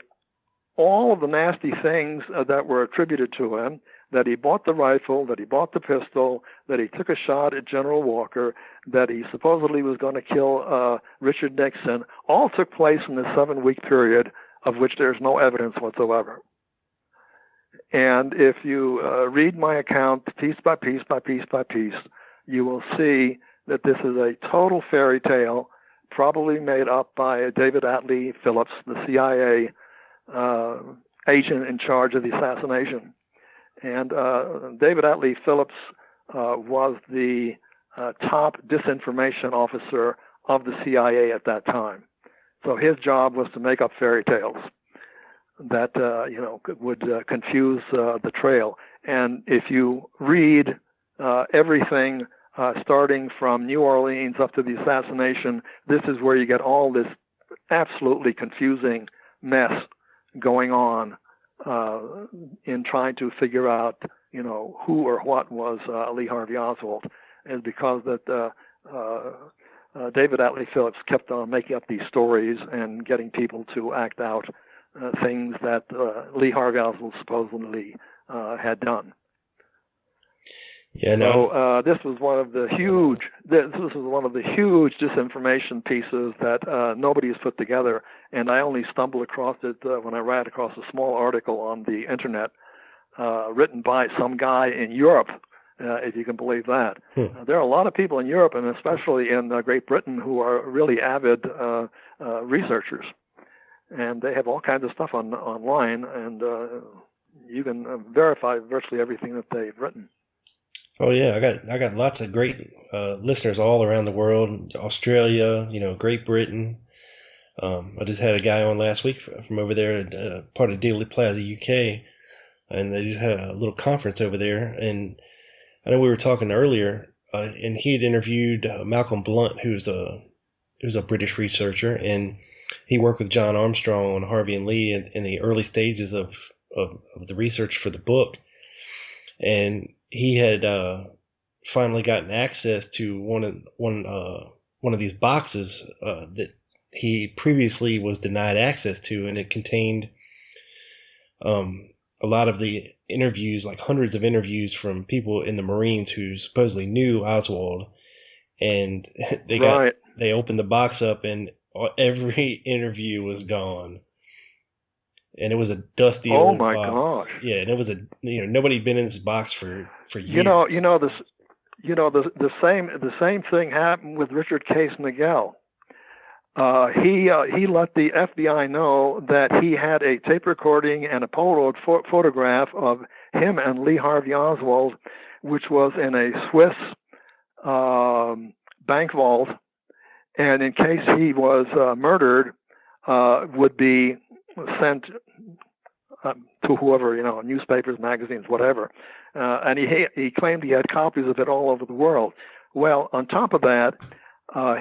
all of the nasty things that were attributed to him, that he bought the rifle, that he bought the pistol, that he took a shot at General Walker, that he supposedly was going to kill Richard Nixon, all took place in the 7-week period of which there's no evidence whatsoever. And if you read my account piece by piece by piece by piece, you will see that this is a total fairy tale, probably made up by David Atlee Phillips, the CIA agent in charge of the assassination. And David Atlee Phillips was the top disinformation officer of the CIA at that time. So his job was to make up fairy tales that would confuse the trail. And if you read everything starting from New Orleans up to the assassination. This is where you get all this absolutely confusing mess going on in trying to figure out, who or what was Lee Harvey Oswald, is because that David Atlee Phillips kept on making up these stories and getting people to act out things that Lee Harvey Oswald supposedly had done. Yeah, no. So this was one of the huge disinformation pieces that nobody has put together, and I only stumbled across it when I ran across a small article on the internet written by some guy in Europe, if you can believe that. There are a lot of people in Europe, and especially in Great Britain, who are really avid researchers, and they have all kinds of stuff online, and you can verify virtually everything that they've written. Oh yeah, I got lots of great listeners all around the world, Australia, Great Britain. I just had a guy on last week from over there, part of Dealey Plaza, UK, and they just had a little conference over there. And I know we were talking earlier, and he had interviewed Malcolm Blunt, who's a British researcher, and he worked with John Armstrong on Harvey and Lee in the early stages of the research for the book. And he had finally gotten access to one of these boxes that he previously was denied access to, and it contained a lot of the interviews, like hundreds of interviews from people in the Marines who supposedly knew Oswald, and they opened the box up, and every interview was gone. And it was a dusty old box. Oh my gosh! Yeah, and it was nobody'd been in this box for years. The same thing happened with Richard Case Nagel. He let the FBI know that he had a tape recording and a Polaroid photograph of him and Lee Harvey Oswald, which was in a Swiss bank vault, and in case he was murdered, would be sent to whoever, newspapers, magazines, whatever. And he claimed he had copies of it all over the world. Well, on top of that,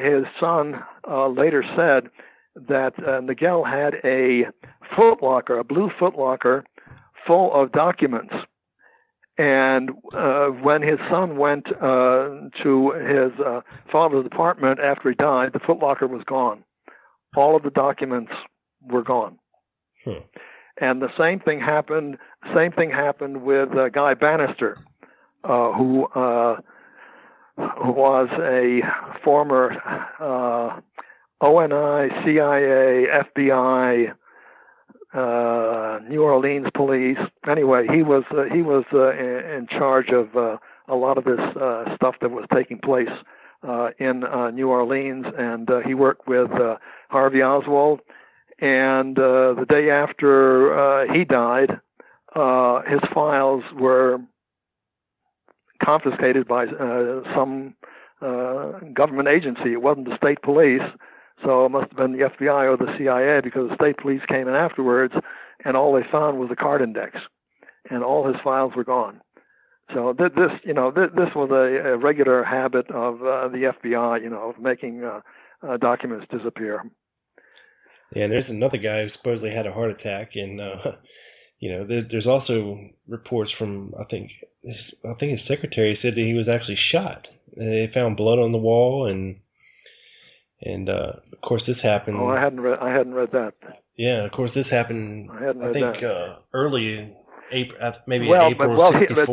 his son later said that Nagel had a blue footlocker full of documents. And when his son went to his father's apartment after he died, the footlocker was gone. All of the documents were gone. And the same thing happened with Guy Bannister, who was a former ONI, CIA, FBI, New Orleans police. Anyway, he was in charge of a lot of this stuff that was taking place in New Orleans, and he worked with Harvey Oswald. And the day after he died, his files were confiscated by some government agency. It wasn't the state police, so it must have been the FBI or the CIA, because the state police came in afterwards, and all they found was a card index, and all his files were gone. So this was a regular habit of the FBI, of making documents disappear. Yeah, and there's another guy who supposedly had a heart attack, and there's also reports from I think his secretary said that he was actually shot. They found blood on the wall, and of course this happened. Oh, I hadn't read that. Yeah, of course this happened. I think early April, maybe April well, 64.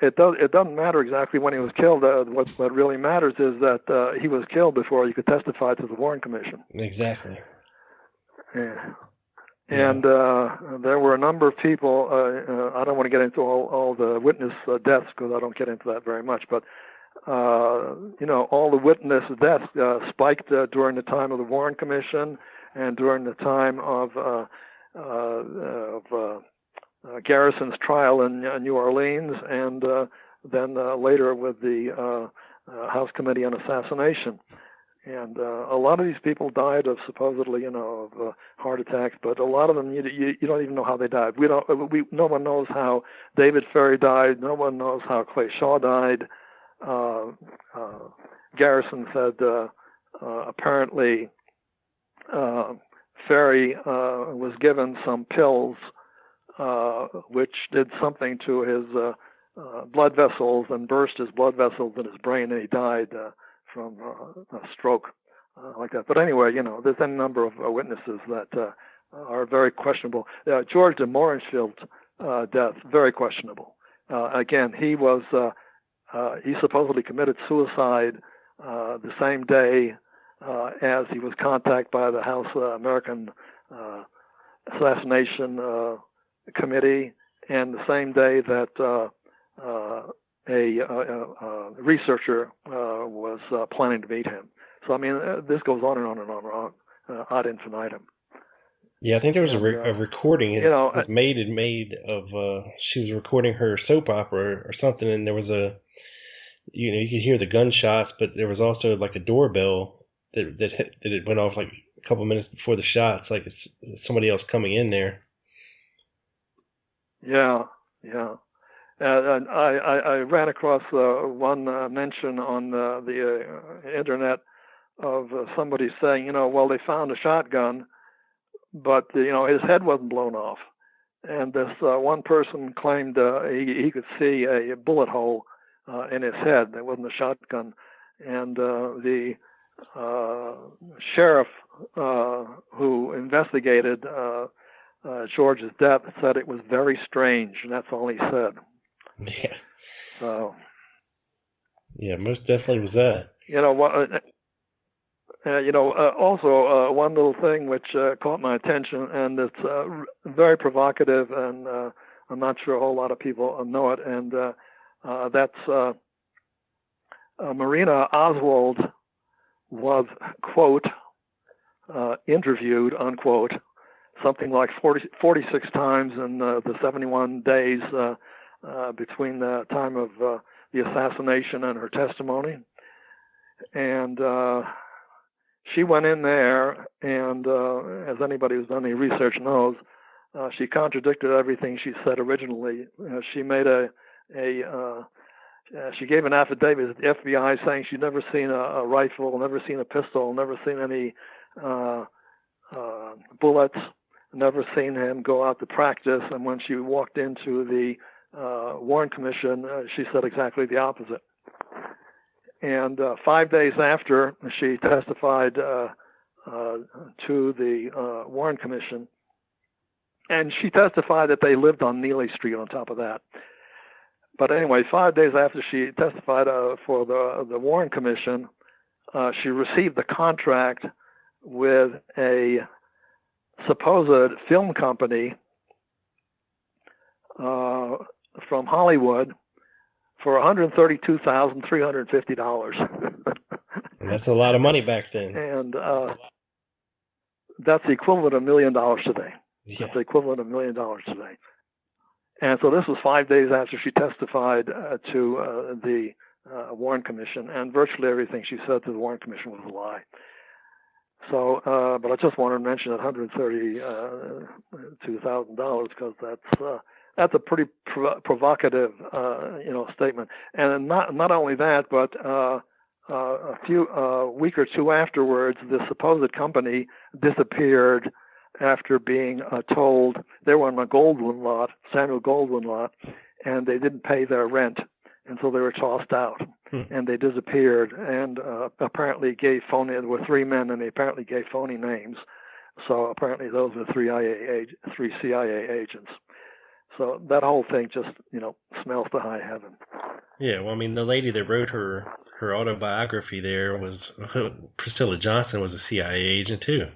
It doesn't matter exactly when he was killed. What really matters is that he was killed before you could testify to the Warren Commission. Exactly. Yeah. And there were a number of people. I don't want to get into all the witness deaths, because I don't get into that very much. But all the witness deaths spiked during the time of the Warren Commission and during the time of Garrison's trial in New Orleans, and then later with the House Committee on Assassination. And a lot of these people died of supposedly, of heart attacks, but a lot of them you don't even know how they died. No one knows how David Ferry died. No one knows how Clay Shaw died. Garrison said apparently Ferry was given some pills which did something to his blood vessels and burst his blood vessels in his brain, and he died from a stroke like that. But anyway, there's any number of witnesses that are very questionable. George de Morenschild's death, very questionable. Again, he supposedly committed suicide the same day as he was contacted by the House American Assassination Committee, and the same day that a researcher was planning to meet him. So, I mean, this goes on and on and on and on ad infinitum. Yeah, I think there was a recording his maid had made of, she was recording her soap opera or something, and there was you could hear the gunshots, but there was also like a doorbell that it went off like a couple minutes before the shots, like it's somebody else coming in there. Yeah. And I ran across one mention on the internet of somebody saying, well, they found a shotgun, but his head wasn't blown off, and this one person claimed he could see a bullet hole in his head. There wasn't a shotgun, and the sheriff who investigated George's death said it was very strange, and that's all he said. Yeah. So. Yeah, most definitely was that. Also, one little thing which caught my attention, and it's very provocative, and I'm not sure a whole lot of people know it, and that's Marina Oswald was, quote, interviewed, unquote, something like 46 times in the 71 days between the time of the assassination and her testimony. And she went in there, and as anybody who's done any research knows, she contradicted everything she said originally. She made she gave an affidavit to the FBI saying she'd never seen a rifle, never seen a pistol, never seen any bullets, never seen him go out to practice. And when she walked into the Warren Commission, she said exactly the opposite. And 5 days after she testified to the Warren Commission, and she testified that they lived on Neely Street on top of that. But anyway, 5 days after she testified for the Warren Commission, she received the contract with a supposed film company from Hollywood for $132,350. That's a lot of money back then. And that's the equivalent of $1 million today. Yeah. That's the equivalent of $1 million today. And so this was 5 days after she testified to the Warren Commission, and virtually everything she said to the Warren Commission was a lie. So, but I just wanted to mention that $132,000 because that's a pretty provocative, statement. And not only that, but a week or two afterwards, this supposed company disappeared after being told they were on a Goldwyn lot, Samuel Goldwyn lot, and they didn't pay their rent, and so they were tossed out, and they disappeared, and apparently gave phony. There were three men, and they apparently gave phony names. So apparently those were three CIA agents. So that whole thing just, smells to high heaven. Yeah, well, I mean, the lady that wrote her autobiography there was Priscilla Johnson, was a CIA agent too.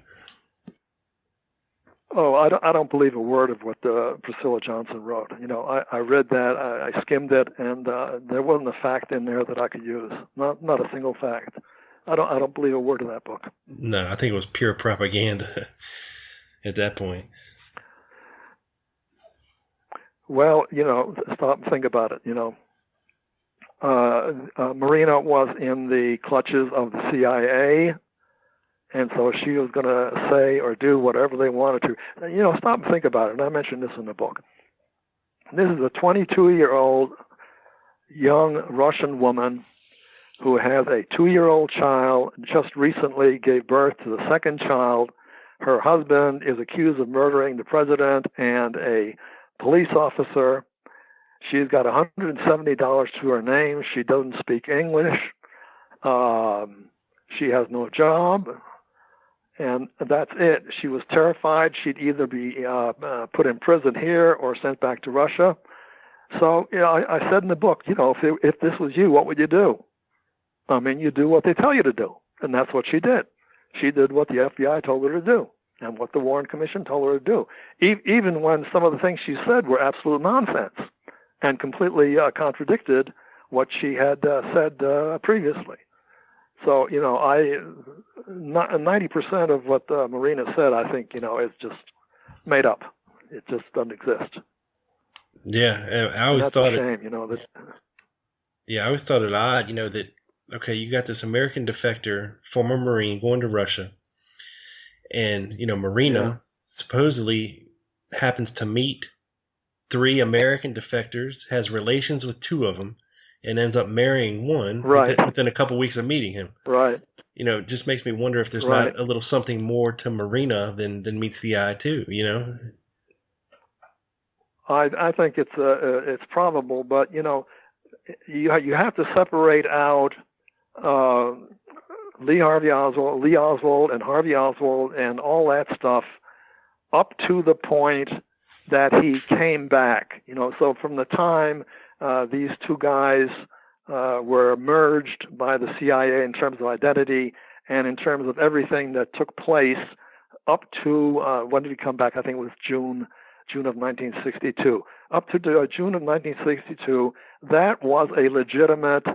Oh, I don't believe a word of what Priscilla Johnson wrote. I read that, I skimmed it, and there wasn't a fact in there that I could use. Not a single fact. I don't believe a word of that book. No, I think it was pure propaganda at that point. Well, stop and think about it. Marina was in the clutches of the CIA, And so she was going to say or do whatever they wanted to. Stop and think about it. And I mentioned this in the book. This is a 22-year-old young Russian woman who has a 2-year-old child, just recently gave birth to the second child. Her husband is accused of murdering the president and a police officer. She's got $170 to her name. She doesn't speak English. She has no job. And that's it. She was terrified she'd either be put in prison here or sent back to Russia. So I said in the book, if this was you, what would you do? I mean, you do what they tell you to do. And that's what she did. She did what the FBI told her to do and what the Warren Commission told her to do, even when some of the things she said were absolute nonsense and completely contradicted what she had said previously. So, 90% of what Marina said, I think, is just made up. It just doesn't exist. Yeah, I always thought a shame, Yeah, I always thought it odd, that, okay, you got this American defector, former Marine, going to Russia, and, Marina supposedly happens to meet 3 American defectors, has relations with 2 of them, and ends up marrying one within a couple weeks of meeting him. Right. It just makes me wonder if there's not a little something more to Marina than meets the eye too. I think it's probable, but you have to separate out Lee Oswald, and Harvey Oswald, and all that stuff up to the point that he came back. So from the time these 2 guys were merged by the CIA in terms of identity and in terms of everything that took place up to, when did he come back? I think it was June of 1962. Up to June of 1962, that was a legitimate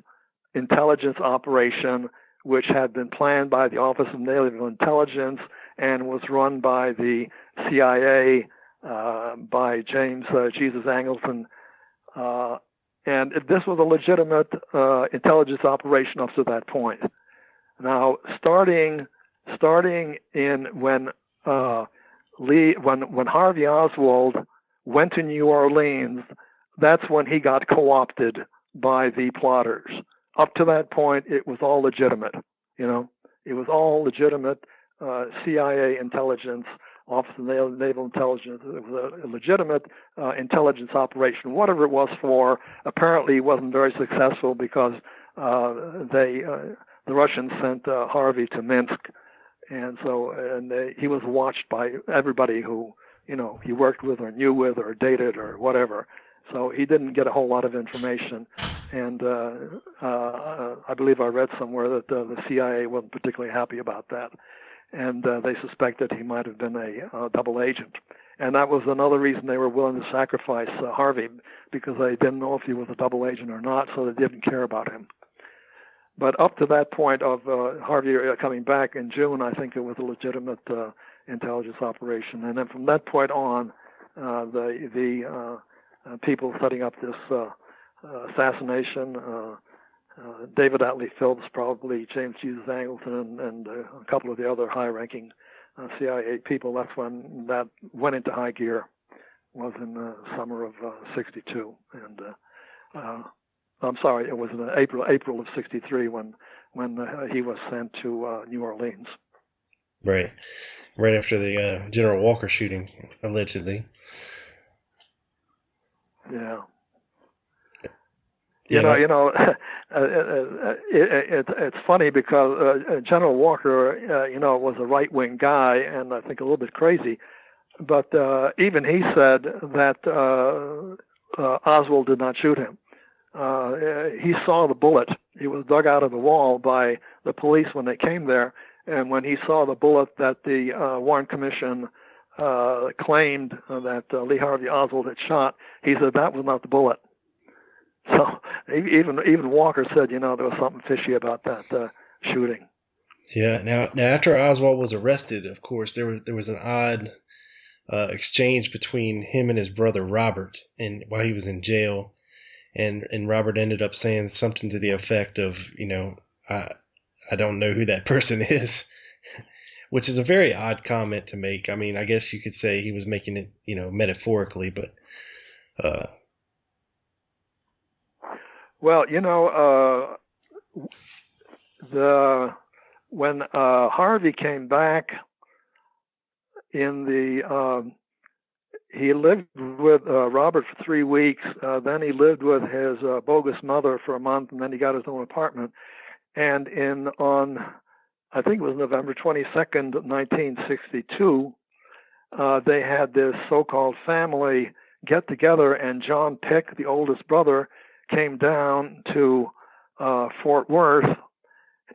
intelligence operation which had been planned by the Office of Naval Intelligence and was run by the CIA, by James Jesus Angleton. And this was a legitimate intelligence operation up to that point. Now, starting in when Harvey Oswald went to New Orleans, that's when he got co-opted by the plotters. Up to that point, it was all legitimate. It was all legitimate CIA intelligence, Office of Naval Intelligence. It was a legitimate intelligence operation. Whatever it was for, apparently wasn't very successful because the Russians sent Harvey to Minsk, and he was watched by everybody who he worked with or knew with or dated or whatever. So he didn't get a whole lot of information, and I believe I read somewhere that the CIA wasn't particularly happy about that. And they suspected he might have been a double agent. And that was another reason they were willing to sacrifice Harvey, because they didn't know if he was a double agent or not, so they didn't care about him. But up to that point of Harvey coming back in June, I think it was a legitimate intelligence operation. And then from that point on, the people setting up this assassination, David Atlee Phillips, probably James Jesus Angleton, and a couple of the other high-ranking CIA people. That's when that went into high gear. Was in the summer of '62, and I'm sorry, it was in April of '63 when he was sent to New Orleans. Right after the General Walker shooting, allegedly. Yeah. It's funny because General Walker, was a right-wing guy and I think a little bit crazy, but even he said that Oswald did not shoot him. He saw the bullet. He was dug out of the wall by the police when they came there, and when he saw the bullet that the Warren Commission claimed that Lee Harvey Oswald had shot, he said that was not the bullet. So even Walker said, there was something fishy about that shooting. Yeah. Now after Oswald was arrested, of course, there was an odd exchange between him and his brother Robert, and while he was in jail, and Robert ended up saying something to the effect of, I don't know who that person is. which is a very odd comment to make. I mean, I guess you could say he was making it, metaphorically, but well, when Harvey came back he lived with Robert for 3 weeks. Then he lived with his bogus mother for a month, and then he got his own apartment. And on I think it was November 22nd, 1962, they had this so-called family get-together, and John Pick, the oldest brother, came down to Fort Worth,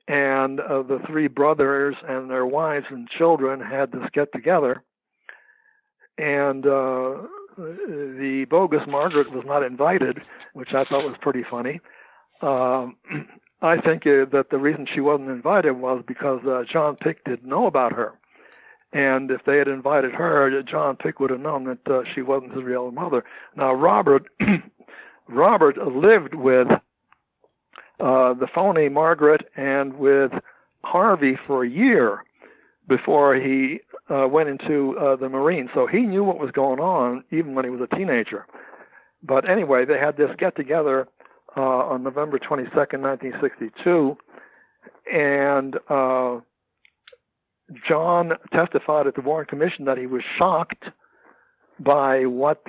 and the 3 brothers and their wives and children had this get-together. And the bogus Margaret was not invited, which I thought was pretty funny. I think that the reason she wasn't invited was because John Pick didn't know about her. And if they had invited her, John Pick would have known that she wasn't his real mother. Now, Robert lived with the phony Margaret and with Harvey for a year before he went into the Marines. So he knew what was going on even when he was a teenager. But anyway, they had this get-together on November 22nd, 1962, and John testified at the Warren Commission that he was shocked by what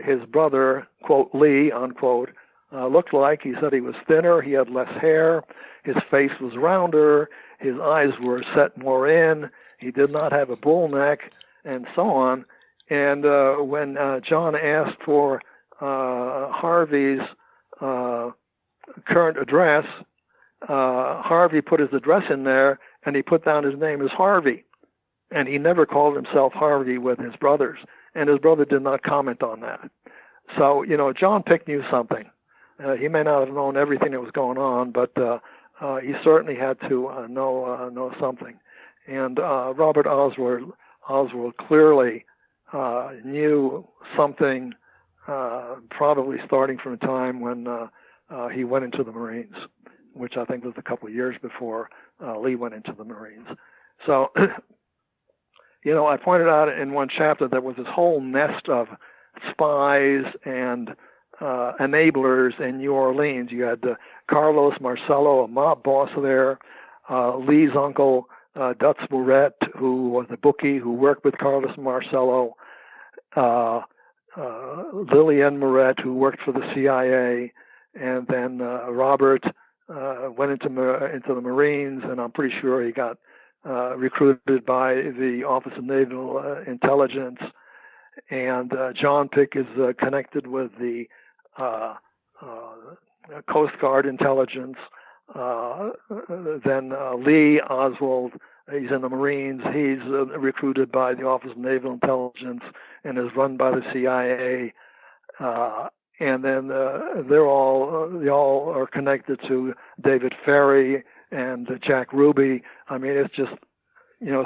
his brother, quote, Lee, unquote, looked like. He said he was thinner, he had less hair, his face was rounder, his eyes were set more in, he did not have a bull neck, and so on. And when John asked for Harvey's current address, Harvey put his address in there, and he put down his name as Harvey. And he never called himself Harvey with his brothers, and his brother did not comment on that. So, John Pick knew something. He may not have known everything that was going on, but he certainly had to know something. And Robert Oswald clearly knew something, probably starting from the time when he went into the Marines, which I think was a couple of years before Lee went into the Marines. So, I pointed out in one chapter there was this whole nest of spies and enablers in New Orleans. You had Carlos Marcello, a mob boss there, Lee's uncle, Dutz Moret, who was a bookie who worked with Carlos Marcello, Lillian Moret, who worked for the CIA, and then Robert went into the Marines, and I'm pretty sure he got recruited by the Office of Naval Intelligence. And John Pick is connected with the Coast Guard intelligence. Then Lee Oswald, he's in the Marines. He's recruited by the Office of Naval Intelligence and is run by the CIA. And then they all are connected to David Ferry and Jack Ruby. I mean, it's just,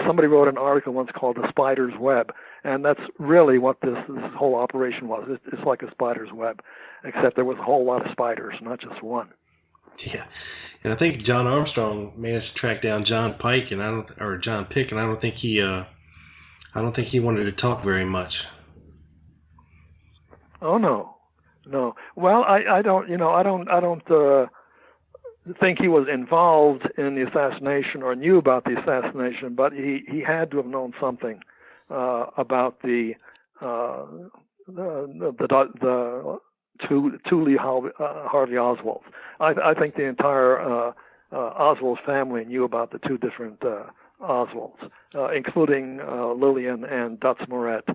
somebody wrote an article once called The Spider's Web, and that's really what this whole operation was. It's like a spider's web, except there was a whole lot of spiders, not just one. Yeah, and I think John Armstrong managed to track down John Pick, and I don't think he wanted to talk very much. Oh no. Well, I don't think he was involved in the assassination or knew about the assassination, but he had to have known something about the two Lee Harvey Oswalds. I think the entire Oswald family knew about the two different Oswalds, including Lillian and Dutz Moret,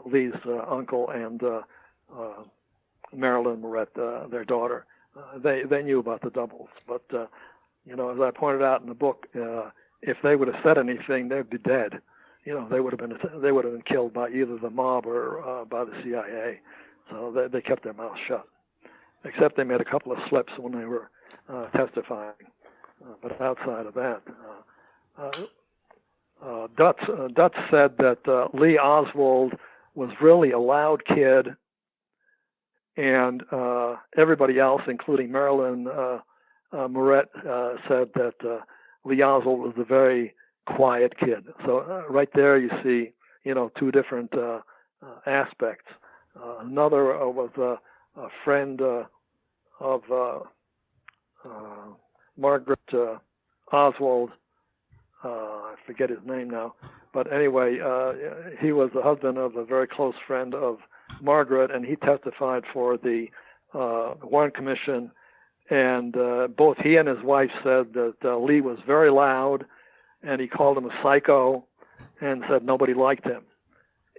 Lee's uncle, and Marilyn Moret, their daughter. They knew about the doubles, but as I pointed out in the book, if they would have said anything, they'd be dead. They would have been killed by either the mob or by the CIA. So they kept their mouths shut, except they made a couple of slips when they were testifying. But outside of that, Dutz said that Lee Oswald was really a loud kid, and everybody else, including Marilyn Moret, said that Lee Oswald was a very quiet kid. So right there you see, two different aspects. Another was a friend of Margaret Oswald. I forget his name now, but anyway, he was the husband of a very close friend of Margaret, and he testified for the Warren Commission. And both he and his wife said that Lee was very loud, and he called him a psycho, and said nobody liked him.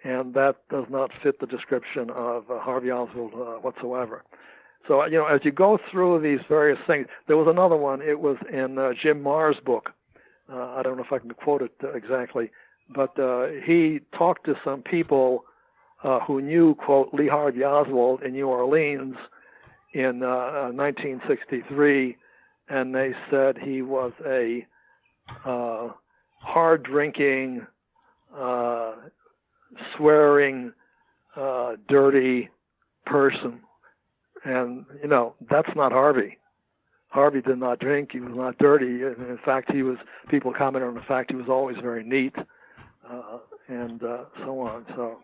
And that does not fit the description of Harvey Oswald whatsoever. So, as you go through these various things, there was another one. It was in Jim Marr's book. I don't know if I can quote it exactly, but he talked to some people who knew, quote, Lee Harvey Oswald in New Orleans in 1963, and they said he was a hard-drinking, swearing, dirty person. And, that's not Harvey. Harvey did not drink. He was not dirty. In fact, people commented on the fact he was always very neat, and so on. So,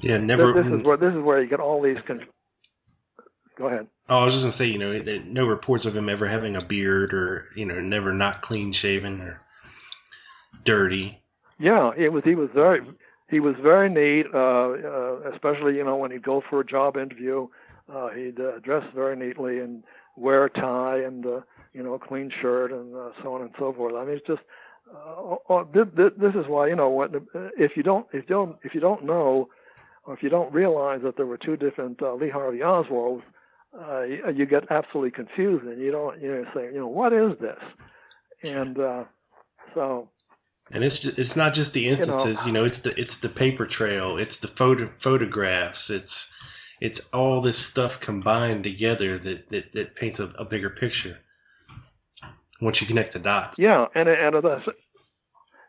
yeah, never. This is where you get all these. Go ahead. Oh, I was just gonna say, no reports of him ever having a beard or, never not clean shaven or dirty. Yeah, he was very neat, especially when he'd go for a job interview. He'd dress very neatly and wear a tie and clean shirt and so on and so forth. I mean, it's just this is why if you don't know, or if you don't realize that there were two different Lee Harvey Oswalds, you get absolutely confused, and you don't say what is this, and so. And it's not just the instances, it's the paper trail, it's the photographs, it's all this stuff combined together that paints a bigger picture once you connect the dots. Yeah, and as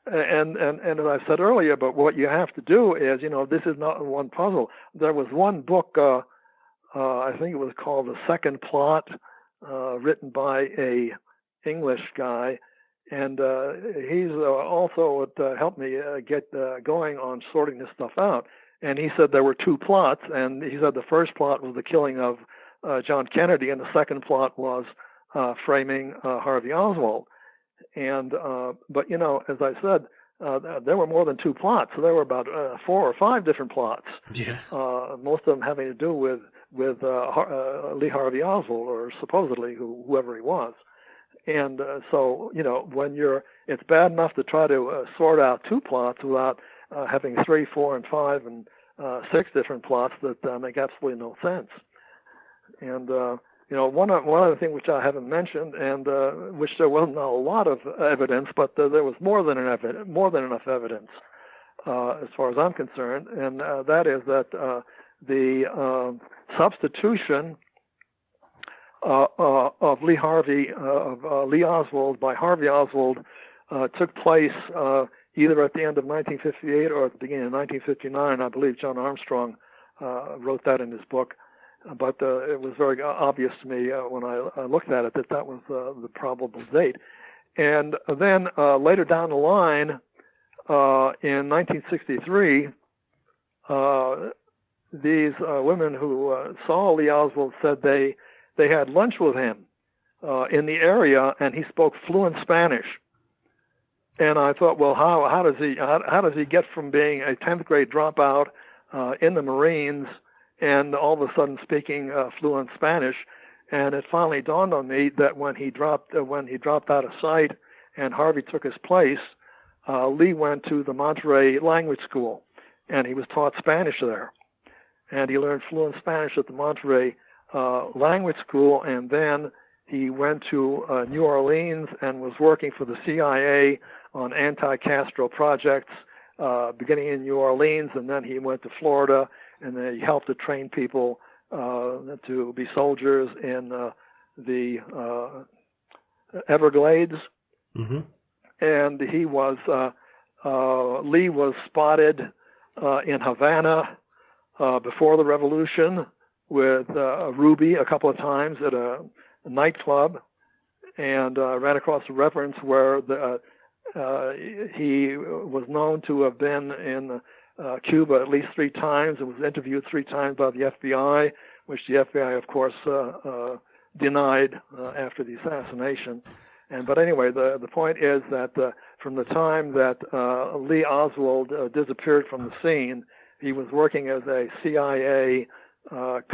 I said earlier, but what you have to do is, this is not one puzzle. There was one book, I think it was called The Second Plot, written by a English guy. And he's also helped me get going on sorting this stuff out. And he said there were two plots, and he said the first plot was the killing of John Kennedy, and the second plot was framing Harvey Oswald. And but as I said, there were more than two plots. So there were about 4 or 5 different plots. Yeah. Most of them having to do with Lee Harvey Oswald, or supposedly whoever he was. And so, when it's bad enough to try to sort out 2 plots without having 3, 4, and 5, and 6 different plots that make absolutely no sense. And one other thing which I haven't mentioned, and which there wasn't a lot of evidence, but there was more than enough evidence as far as I'm concerned, and that is that the substitution of Lee Oswald by Harvey Oswald took place either at the end of 1958 or at the beginning of 1959. I believe John Armstrong wrote that in his book, but it was very obvious to me when I looked at it that was the probable date. And then later down the line, in 1963, these women who saw Lee Oswald said they had lunch with him in the area, and he spoke fluent Spanish. And I thought, well, how does he get from being a 10th grade dropout in the Marines and all of a sudden speaking fluent Spanish? And it finally dawned on me that when he dropped out of sight and Harvey took his place, Lee went to the Monterey Language School, and he was taught Spanish there, and he learned fluent Spanish at the Monterey Language School, and then he went to New Orleans and was working for the CIA on anti-Castro projects, beginning in New Orleans, and then he went to Florida, and then he helped to train people to be soldiers in the Everglades. Mm-hmm. And he was Lee was spotted in Havana before the revolution with Ruby a couple of times at a nightclub, and ran across a reference where he was known to have been in Cuba at least 3 times and was interviewed 3 times by the FBI, which the FBI, of course, denied after the assassination. But anyway, the point is that from the time that Lee Oswald disappeared from the scene, he was working as a CIA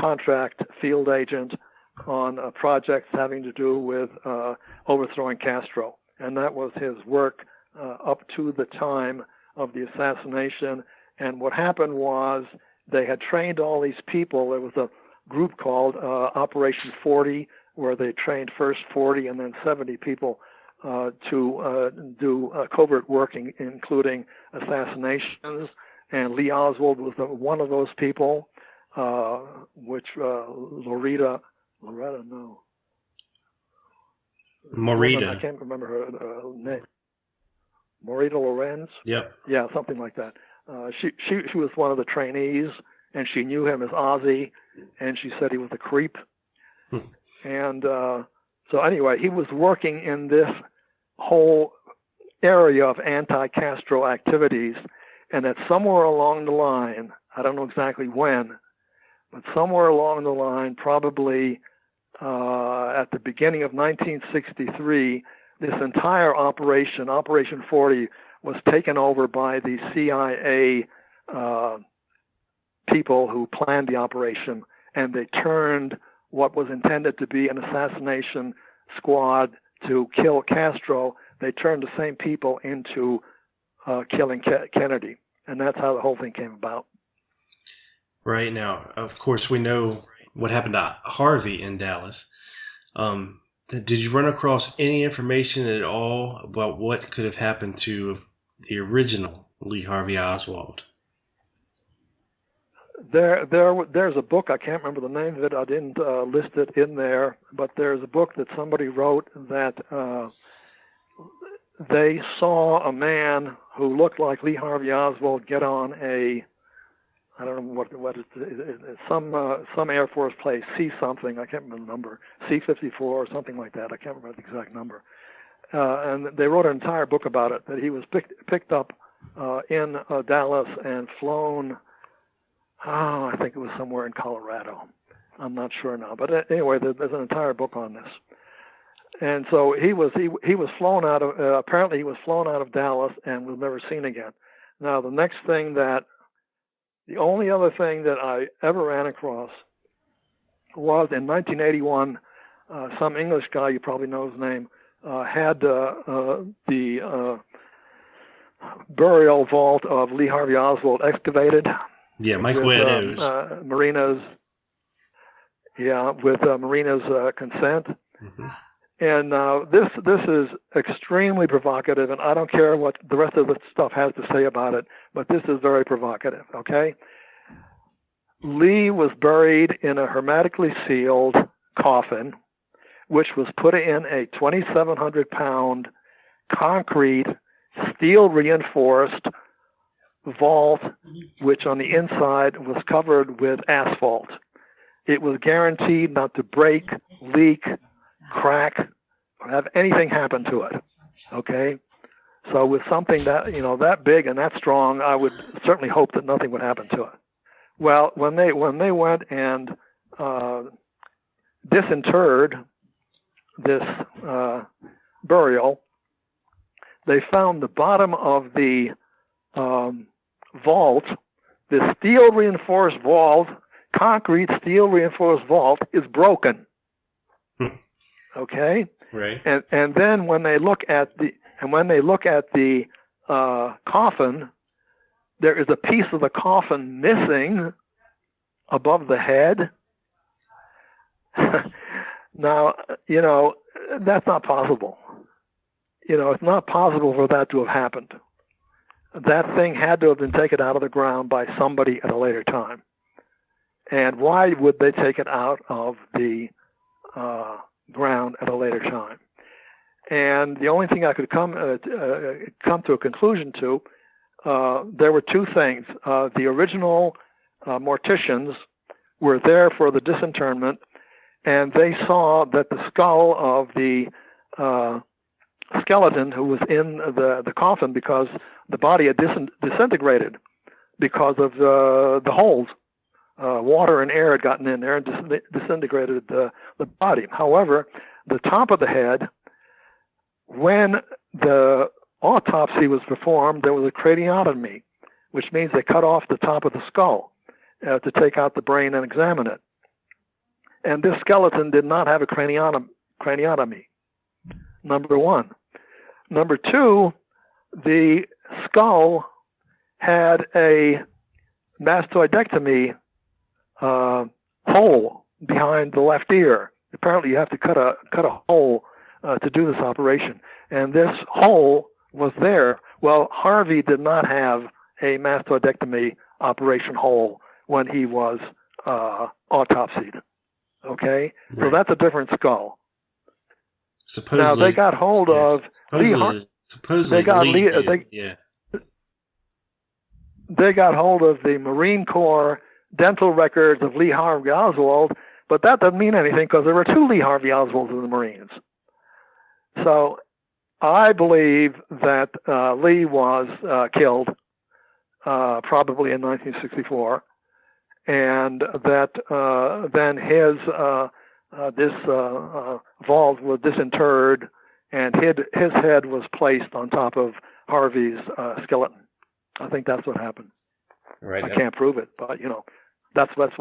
contract field agent on projects having to do with overthrowing Castro. And that was his work up to the time of the assassination. And what happened was they had trained all these people. There was a group called Operation 40, where they trained first 40 and then 70 people to do covert work, including assassinations. And Lee Oswald was one of those people, which Morita. I can't remember her name. Morita Lorenz? Yep. Yeah, something like that. She was one of the trainees, and she knew him as Ozzy, and she said he was a creep. And so anyway, he was working in this whole area of anti-Castro activities, and that somewhere along the line, I don't know exactly when, but somewhere along the line, probably at the beginning of 1963, this entire operation, Operation 40, was taken over by the CIA people who planned the operation, and they turned what was intended to be an assassination squad to kill Castro. They turned the same people into killing Kennedy, and that's how the whole thing came about. Right. Now, of course, we know what happened to Harvey in Dallas. Did you run across any information at all about what could have happened to the original Lee Harvey Oswald? There's a book, I can't remember the name of it, I didn't list it in there, but there's a book that somebody wrote that they saw a man who looked like Lee Harvey Oswald get on a, I don't know what some Air Force plane, C something, I can't remember the number, C-54 or something like that, I can't remember the exact number. And they wrote an entire book about it, that he was picked up in Dallas and flown, I think it was somewhere in Colorado. I'm not sure now, but anyway, there's an entire book on this. And so he was flown out of. Apparently, he was flown out of Dallas and was never seen again. Now, the only other thing that I ever ran across was in 1981. Some English guy, you probably know his name, had the burial vault of Lee Harvey Oswald excavated. Yeah, Mike Weddow's. With Marina's consent. Mm-hmm. And this is extremely provocative, and I don't care what the rest of the stuff has to say about it, but this is very provocative, okay? Lee was buried in a hermetically sealed coffin, which was put in a 2,700-pound concrete, steel-reinforced vault, which on the inside was covered with asphalt. It was guaranteed not to break, leak, crack, or have anything happen to it. Okay? So with something that, that big and that strong, I would certainly hope that nothing would happen to it. Well, when they went and disinterred this burial, they found the bottom of the vault, the steel-reinforced vault, concrete steel-reinforced vault, is broken. Okay, right. And then when they look at the coffin, there is a piece of the coffin missing above the head. Now, that's not possible. It's not possible for that to have happened. That thing had to have been taken out of the ground by somebody at a later time. And why would they take it out of the ground at a later time? And the only thing I could come to a conclusion to, there were two things. The original morticians were there for the disinterment, and they saw that the skull of the skeleton who was in the coffin because the body had disintegrated because of the holes. Water and air had gotten in there and disintegrated the body. However, the top of the head, when the autopsy was performed, there was a craniotomy, which means they cut off the top of the skull to take out the brain and examine it. And this skeleton did not have a craniotomy, number one. Number two, the skull had a mastoidectomy hole behind the left ear. Apparently, you have to cut a hole to do this operation, and this hole was there. Well, Harvey did not have a mastoidectomy operation hole when he was autopsied. Okay, right. So that's a different skull. Supposedly, now they got hold of Lee. They got Lee. They got hold of the Marine Corps dental records of Lee Harvey Oswald, but that doesn't mean anything because there were two Lee Harvey Oswalds in the Marines. So I believe that Lee was killed probably in 1964, and that then his vault was disinterred, and his head was placed on top of Harvey's skeleton. I think that's what happened. Right. I can't prove it, but that's what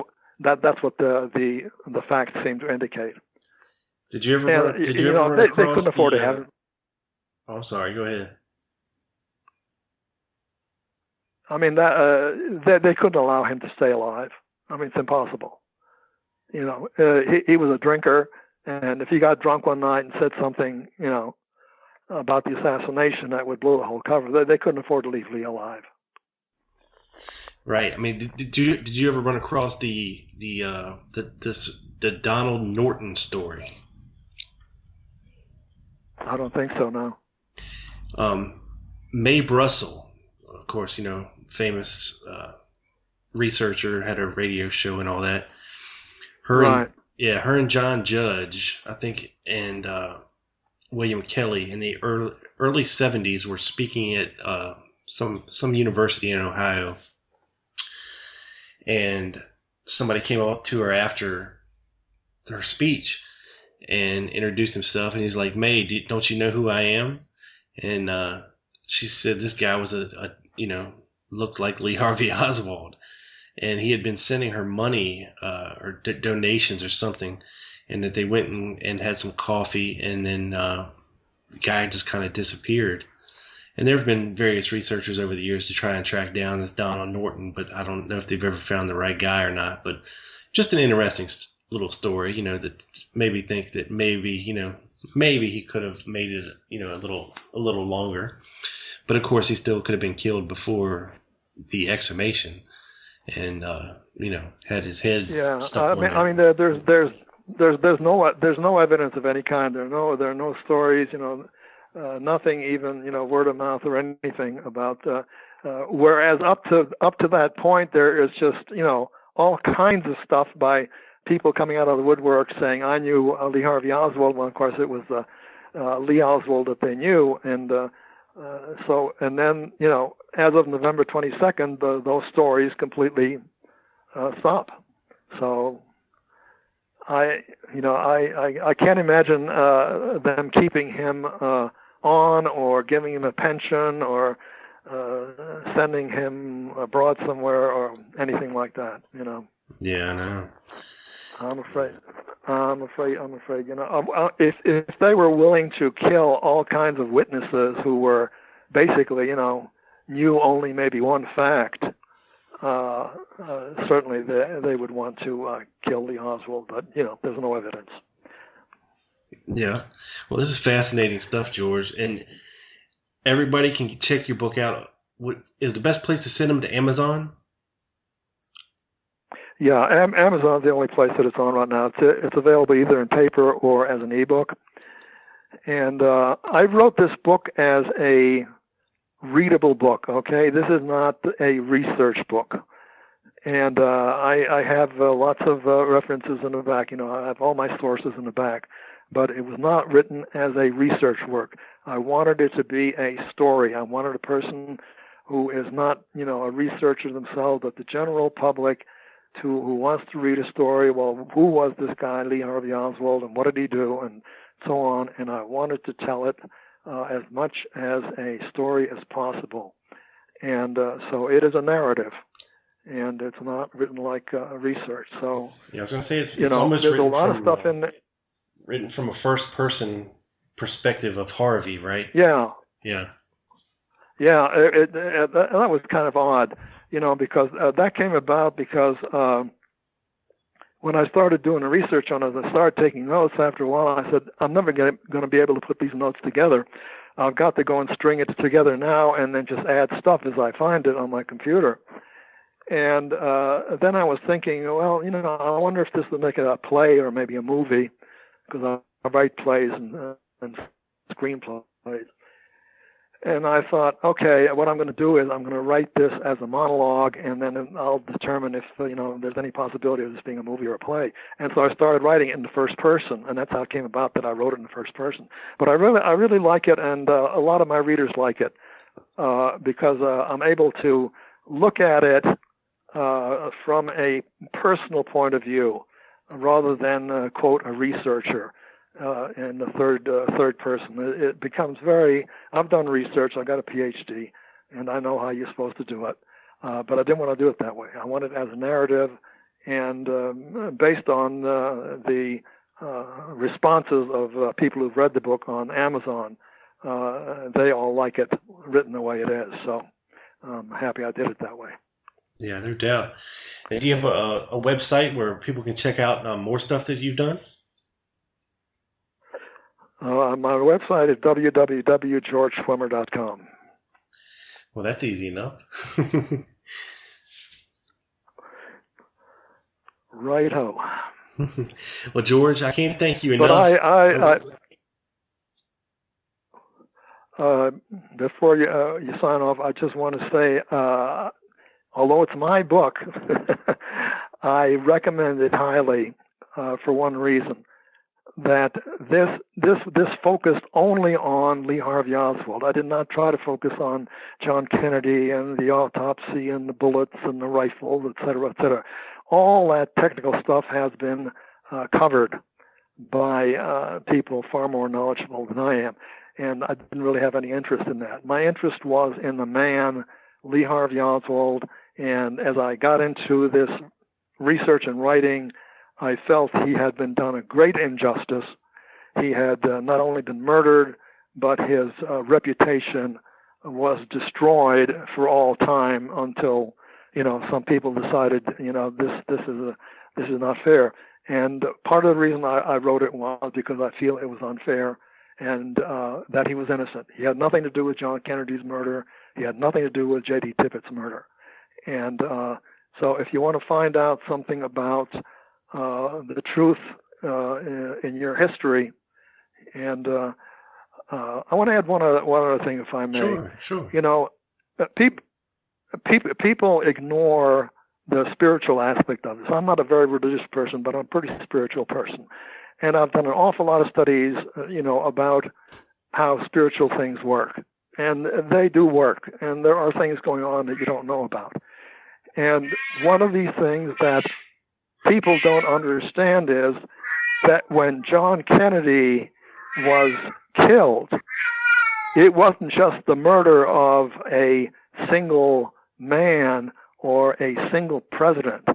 the facts seem to indicate. Did you ever? They couldn't afford to have it. Oh, sorry. Go ahead. I mean that they couldn't allow him to stay alive. I mean, it's impossible. He was a drinker, and if he got drunk one night and said something, about the assassination, that would blow the whole cover. They couldn't afford to leave Lee alive. Right. I mean, did you ever run across the Donald Norton story? I don't think so. No. Mae Brussel, of course, famous researcher, had a radio show and all that. Her and John Judge, I think, and William Kelly in the early 70s were speaking at some university in Ohio, and somebody came up to her after her speech and introduced himself, and he's like, "Mae, don't you know who I am?" And she said this guy was looked like Lee Harvey Oswald, and he had been sending her money or donations or something, and that they went and had some coffee, and then the guy just kind of disappeared. And there have been various researchers over the years to try and track down this Donald Norton, but I don't know if they've ever found the right guy or not. But just an interesting little story, that maybe think that maybe he could have made it, a little longer. But of course, he still could have been killed before the exhumation, and had his head. Yeah, I mean, there's no evidence of any kind. There are no stories, nothing, even word of mouth or anything about. Whereas up to that point, there is just all kinds of stuff by people coming out of the woodwork saying, "I knew Lee Harvey Oswald." Well, of course, it was Lee Oswald that they knew, and then as of November 22nd, those stories completely stop. So I can't imagine them keeping him on, or giving him a pension, or sending him abroad somewhere, or anything like that. Yeah, I know. I'm afraid. If they were willing to kill all kinds of witnesses who were basically, knew only maybe one fact, certainly they would want to kill Lee Oswald, but there's no evidence. Yeah, well, this is fascinating stuff, George, and everybody can check your book out. Is the best place to send them to Amazon? Yeah, Amazon's the only place that it's on right now. It's available either in paper or as an ebook. And I wrote this book as a readable book, okay? This is not a research book. And I have lots of references in the back. I have all my sources in the back. But it was not written as a research work. I wanted it to be a story. I wanted a person who is not, a researcher themselves, but the general public who wants to read a story. Well, who was this guy, Lee Harvey Oswald, and what did he do, and so on. And I wanted to tell it as much as a story as possible. And so it is a narrative, and it's not written like research. So yeah, I was going to say it's almost there's a written lot from, of stuff in there. Written from a first-person perspective of Harvey, right? Yeah. Yeah. Yeah, that was kind of odd, because that came about because when I started doing the research on it, I started taking notes. After a while, I said, I'm never going to be able to put these notes together. I've got to go and string it together now and then just add stuff as I find it on my computer. And then I was thinking, well, I wonder if this would make it a play or maybe a movie, because I write plays and screenplays. And I thought, okay, what I'm going to do is I'm going to write this as a monologue, and then I'll determine if there's any possibility of this being a movie or a play. And so I started writing it in the first person, and that's how it came about that I wrote it in the first person. But I really like it, and a lot of my readers like it because I'm able to look at it from a personal point of view rather than quote a researcher. In the third person, it becomes very. I've done research. I got a PhD, and I know how you're supposed to do it. But I didn't want to do it that way. I want it as a narrative, and based on the responses of people who've read the book on Amazon, they all like it written the way it is. So I'm happy I did it that way. Yeah, no doubt. And do you have a website where people can check out more stuff that you've done? My website is www.georgeschwimmer.com. Well, that's easy enough. Right-ho. Well, George, I can't thank you enough. But before you sign off, I just want to say, although it's my book, I recommend it highly for one reason. That this focused only on Lee Harvey Oswald. I did not try to focus on John Kennedy and the autopsy and the bullets and the rifle, et cetera, et cetera. All that technical stuff has been covered by people far more knowledgeable than I am, and I didn't really have any interest in that. My interest was in the man, Lee Harvey Oswald, and as I got into this research and writing, I felt he had been done a great injustice. He had not only been murdered, but his reputation was destroyed for all time until, some people decided, this is not fair. And part of the reason I wrote it was because I feel it was unfair and that he was innocent. He had nothing to do with John Kennedy's murder. He had nothing to do with J.D. Tippett's murder. And so if you want to find out something about the truth in your history, and I want to add one other thing, if I may. Sure. People ignore the spiritual aspect of this. I'm not a very religious person, but I'm a pretty spiritual person, and I've done an awful lot of studies, about how spiritual things work, and they do work, and there are things going on that you don't know about. And one of these things that people don't understand is that when John Kennedy was killed, it wasn't just the murder of a single man or a single president.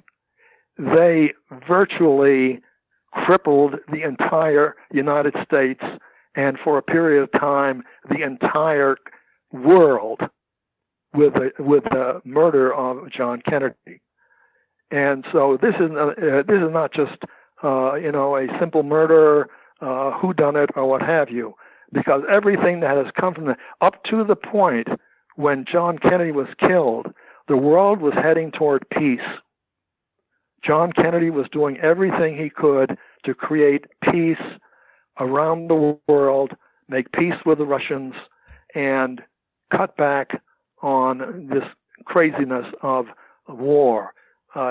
They virtually crippled the entire United States and for a period of time the entire world with the murder of John Kennedy. And so this is not just a simple murder, whodunit or what have you, because everything that has come from up to the point when John Kennedy was killed, the world was heading toward peace. John Kennedy was doing everything he could to create peace around the world, make peace with the Russians, and cut back on this craziness of war.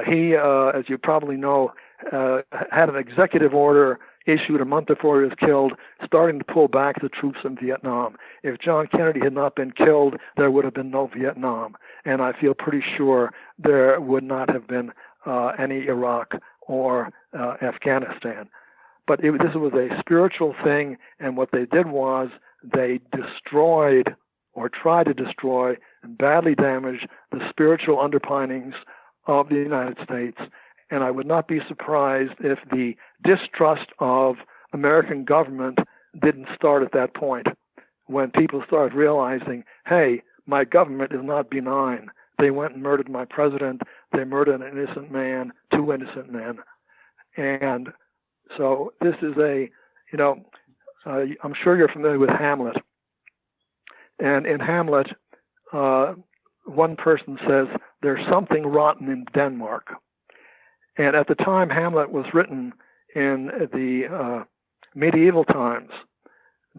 He, as you probably know, had an executive order issued a month before he was killed, starting to pull back the troops in Vietnam. If John Kennedy had not been killed, there would have been no Vietnam. And I feel pretty sure there would not have been any Iraq or Afghanistan. But this was a spiritual thing, and what they did was they destroyed or tried to destroy and badly damage the spiritual underpinnings of the United States. And I would not be surprised if the distrust of American government didn't start at that point, when people started realizing, hey, my government is not benign. They went and murdered my president. They murdered an innocent man, 2 innocent men. And so this is I'm sure you're familiar with Hamlet. And in Hamlet, one person says, there's something rotten in Denmark. And at the time Hamlet was written in the medieval times,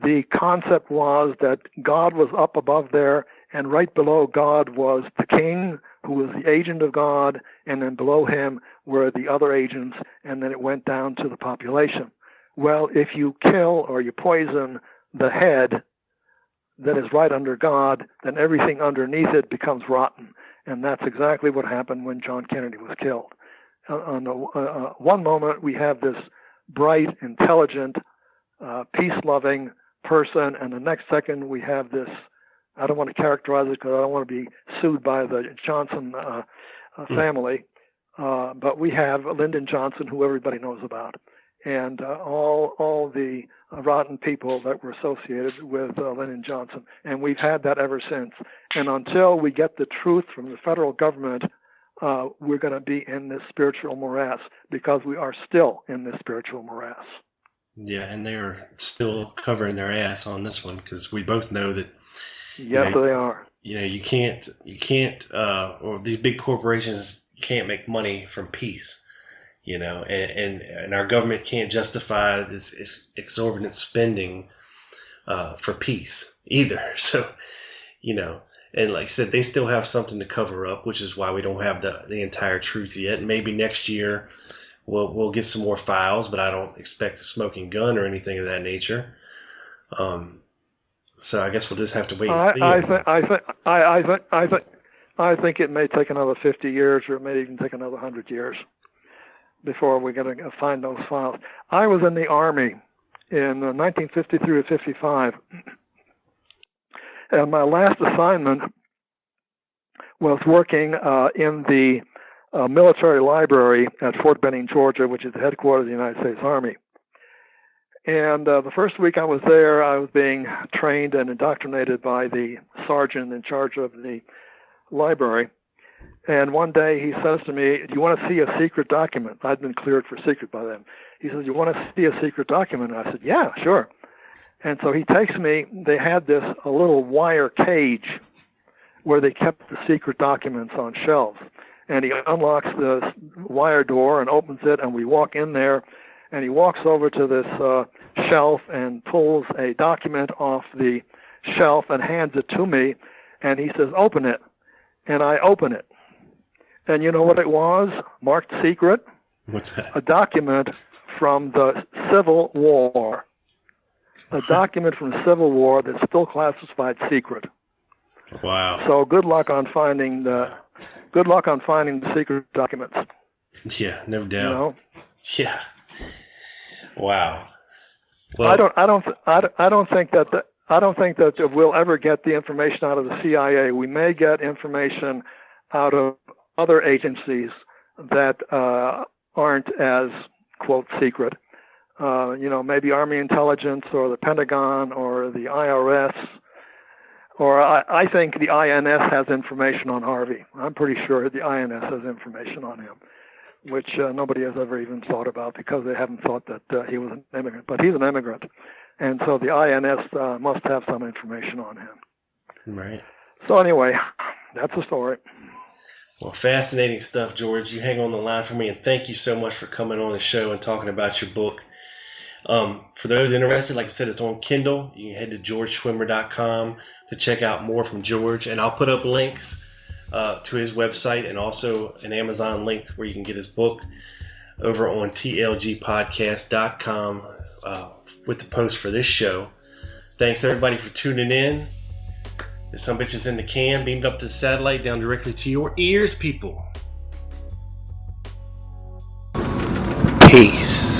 the concept was that God was up above there, and right below God was the king, who was the agent of God, and then below him were the other agents, and then it went down to the population. Well, if you kill or you poison the head that is right under God, then everything underneath it becomes rotten. And that's exactly what happened when John Kennedy was killed. On one moment, we have this bright, intelligent, peace-loving person, and the next second we have this, I don't want to characterize it because I don't want to be sued by the Johnson family, but we have Lyndon Johnson, who everybody knows about, and all the rotten people that were associated with Lyndon Johnson. And we've had that ever since. And until we get the truth from the federal government, we're going to be in this spiritual morass, because we are still in this spiritual morass. Yeah, and they are still covering their ass on this one, because we both know that. Yes, they are. You can't, or these big corporations can't make money from peace. And our government can't justify this exorbitant spending for peace either. So, and like I said, they still have something to cover up, which is why we don't have the entire truth yet. And maybe next year we'll get some more files, but I don't expect a smoking gun or anything of that nature. So I guess we'll just have to wait and see. I think it may take another 50 years, or it may even take another 100 years before we're going to find those files. I was in the Army in 1953 to 55. And my last assignment was working in the military library at Fort Benning, Georgia, which is the headquarters of the United States Army. And the first week I was there, I was being trained and indoctrinated by the sergeant in charge of the library. And one day he says to me, do you want to see a secret document? I'd been cleared for secret by then. He says, you want to see a secret document? And I said, yeah, sure. And so he takes me, they had a little wire cage where they kept the secret documents on shelves. And he unlocks the wire door and opens it, and we walk in there, and he walks over to this shelf and pulls a document off the shelf and hands it to me, and he says, open it. And I open it. And you know what it was? Marked secret. What's that? A document from the Civil War. A document from the Civil War that's still classified secret. Wow. So good luck on finding the secret documents. Yeah, no doubt. Yeah. Wow. Well, I don't think that we'll ever get the information out of the CIA. We may get information out of other agencies that aren't as, quote, secret. Maybe Army Intelligence or the Pentagon or the IRS. Or I think the INS has information on Harvey. I'm pretty sure the INS has information on him, which nobody has ever even thought about, because they haven't thought that he was an immigrant. But he's an immigrant. And so the INS must have some information on him. Right. So anyway, that's the story. Well, fascinating stuff, George. You hang on the line for me, and thank you so much for coming on the show and talking about your book. For those interested, like I said, it's on Kindle. You can head to georgeschwimmer.com to check out more from George, and I'll put up links to his website and also an Amazon link where you can get his book. over on tlgpodcast.com with the post for this show. Thanks everybody for tuning in. There's some bitches in the can, beamed up to the satellite, down directly to your ears, people. Peace.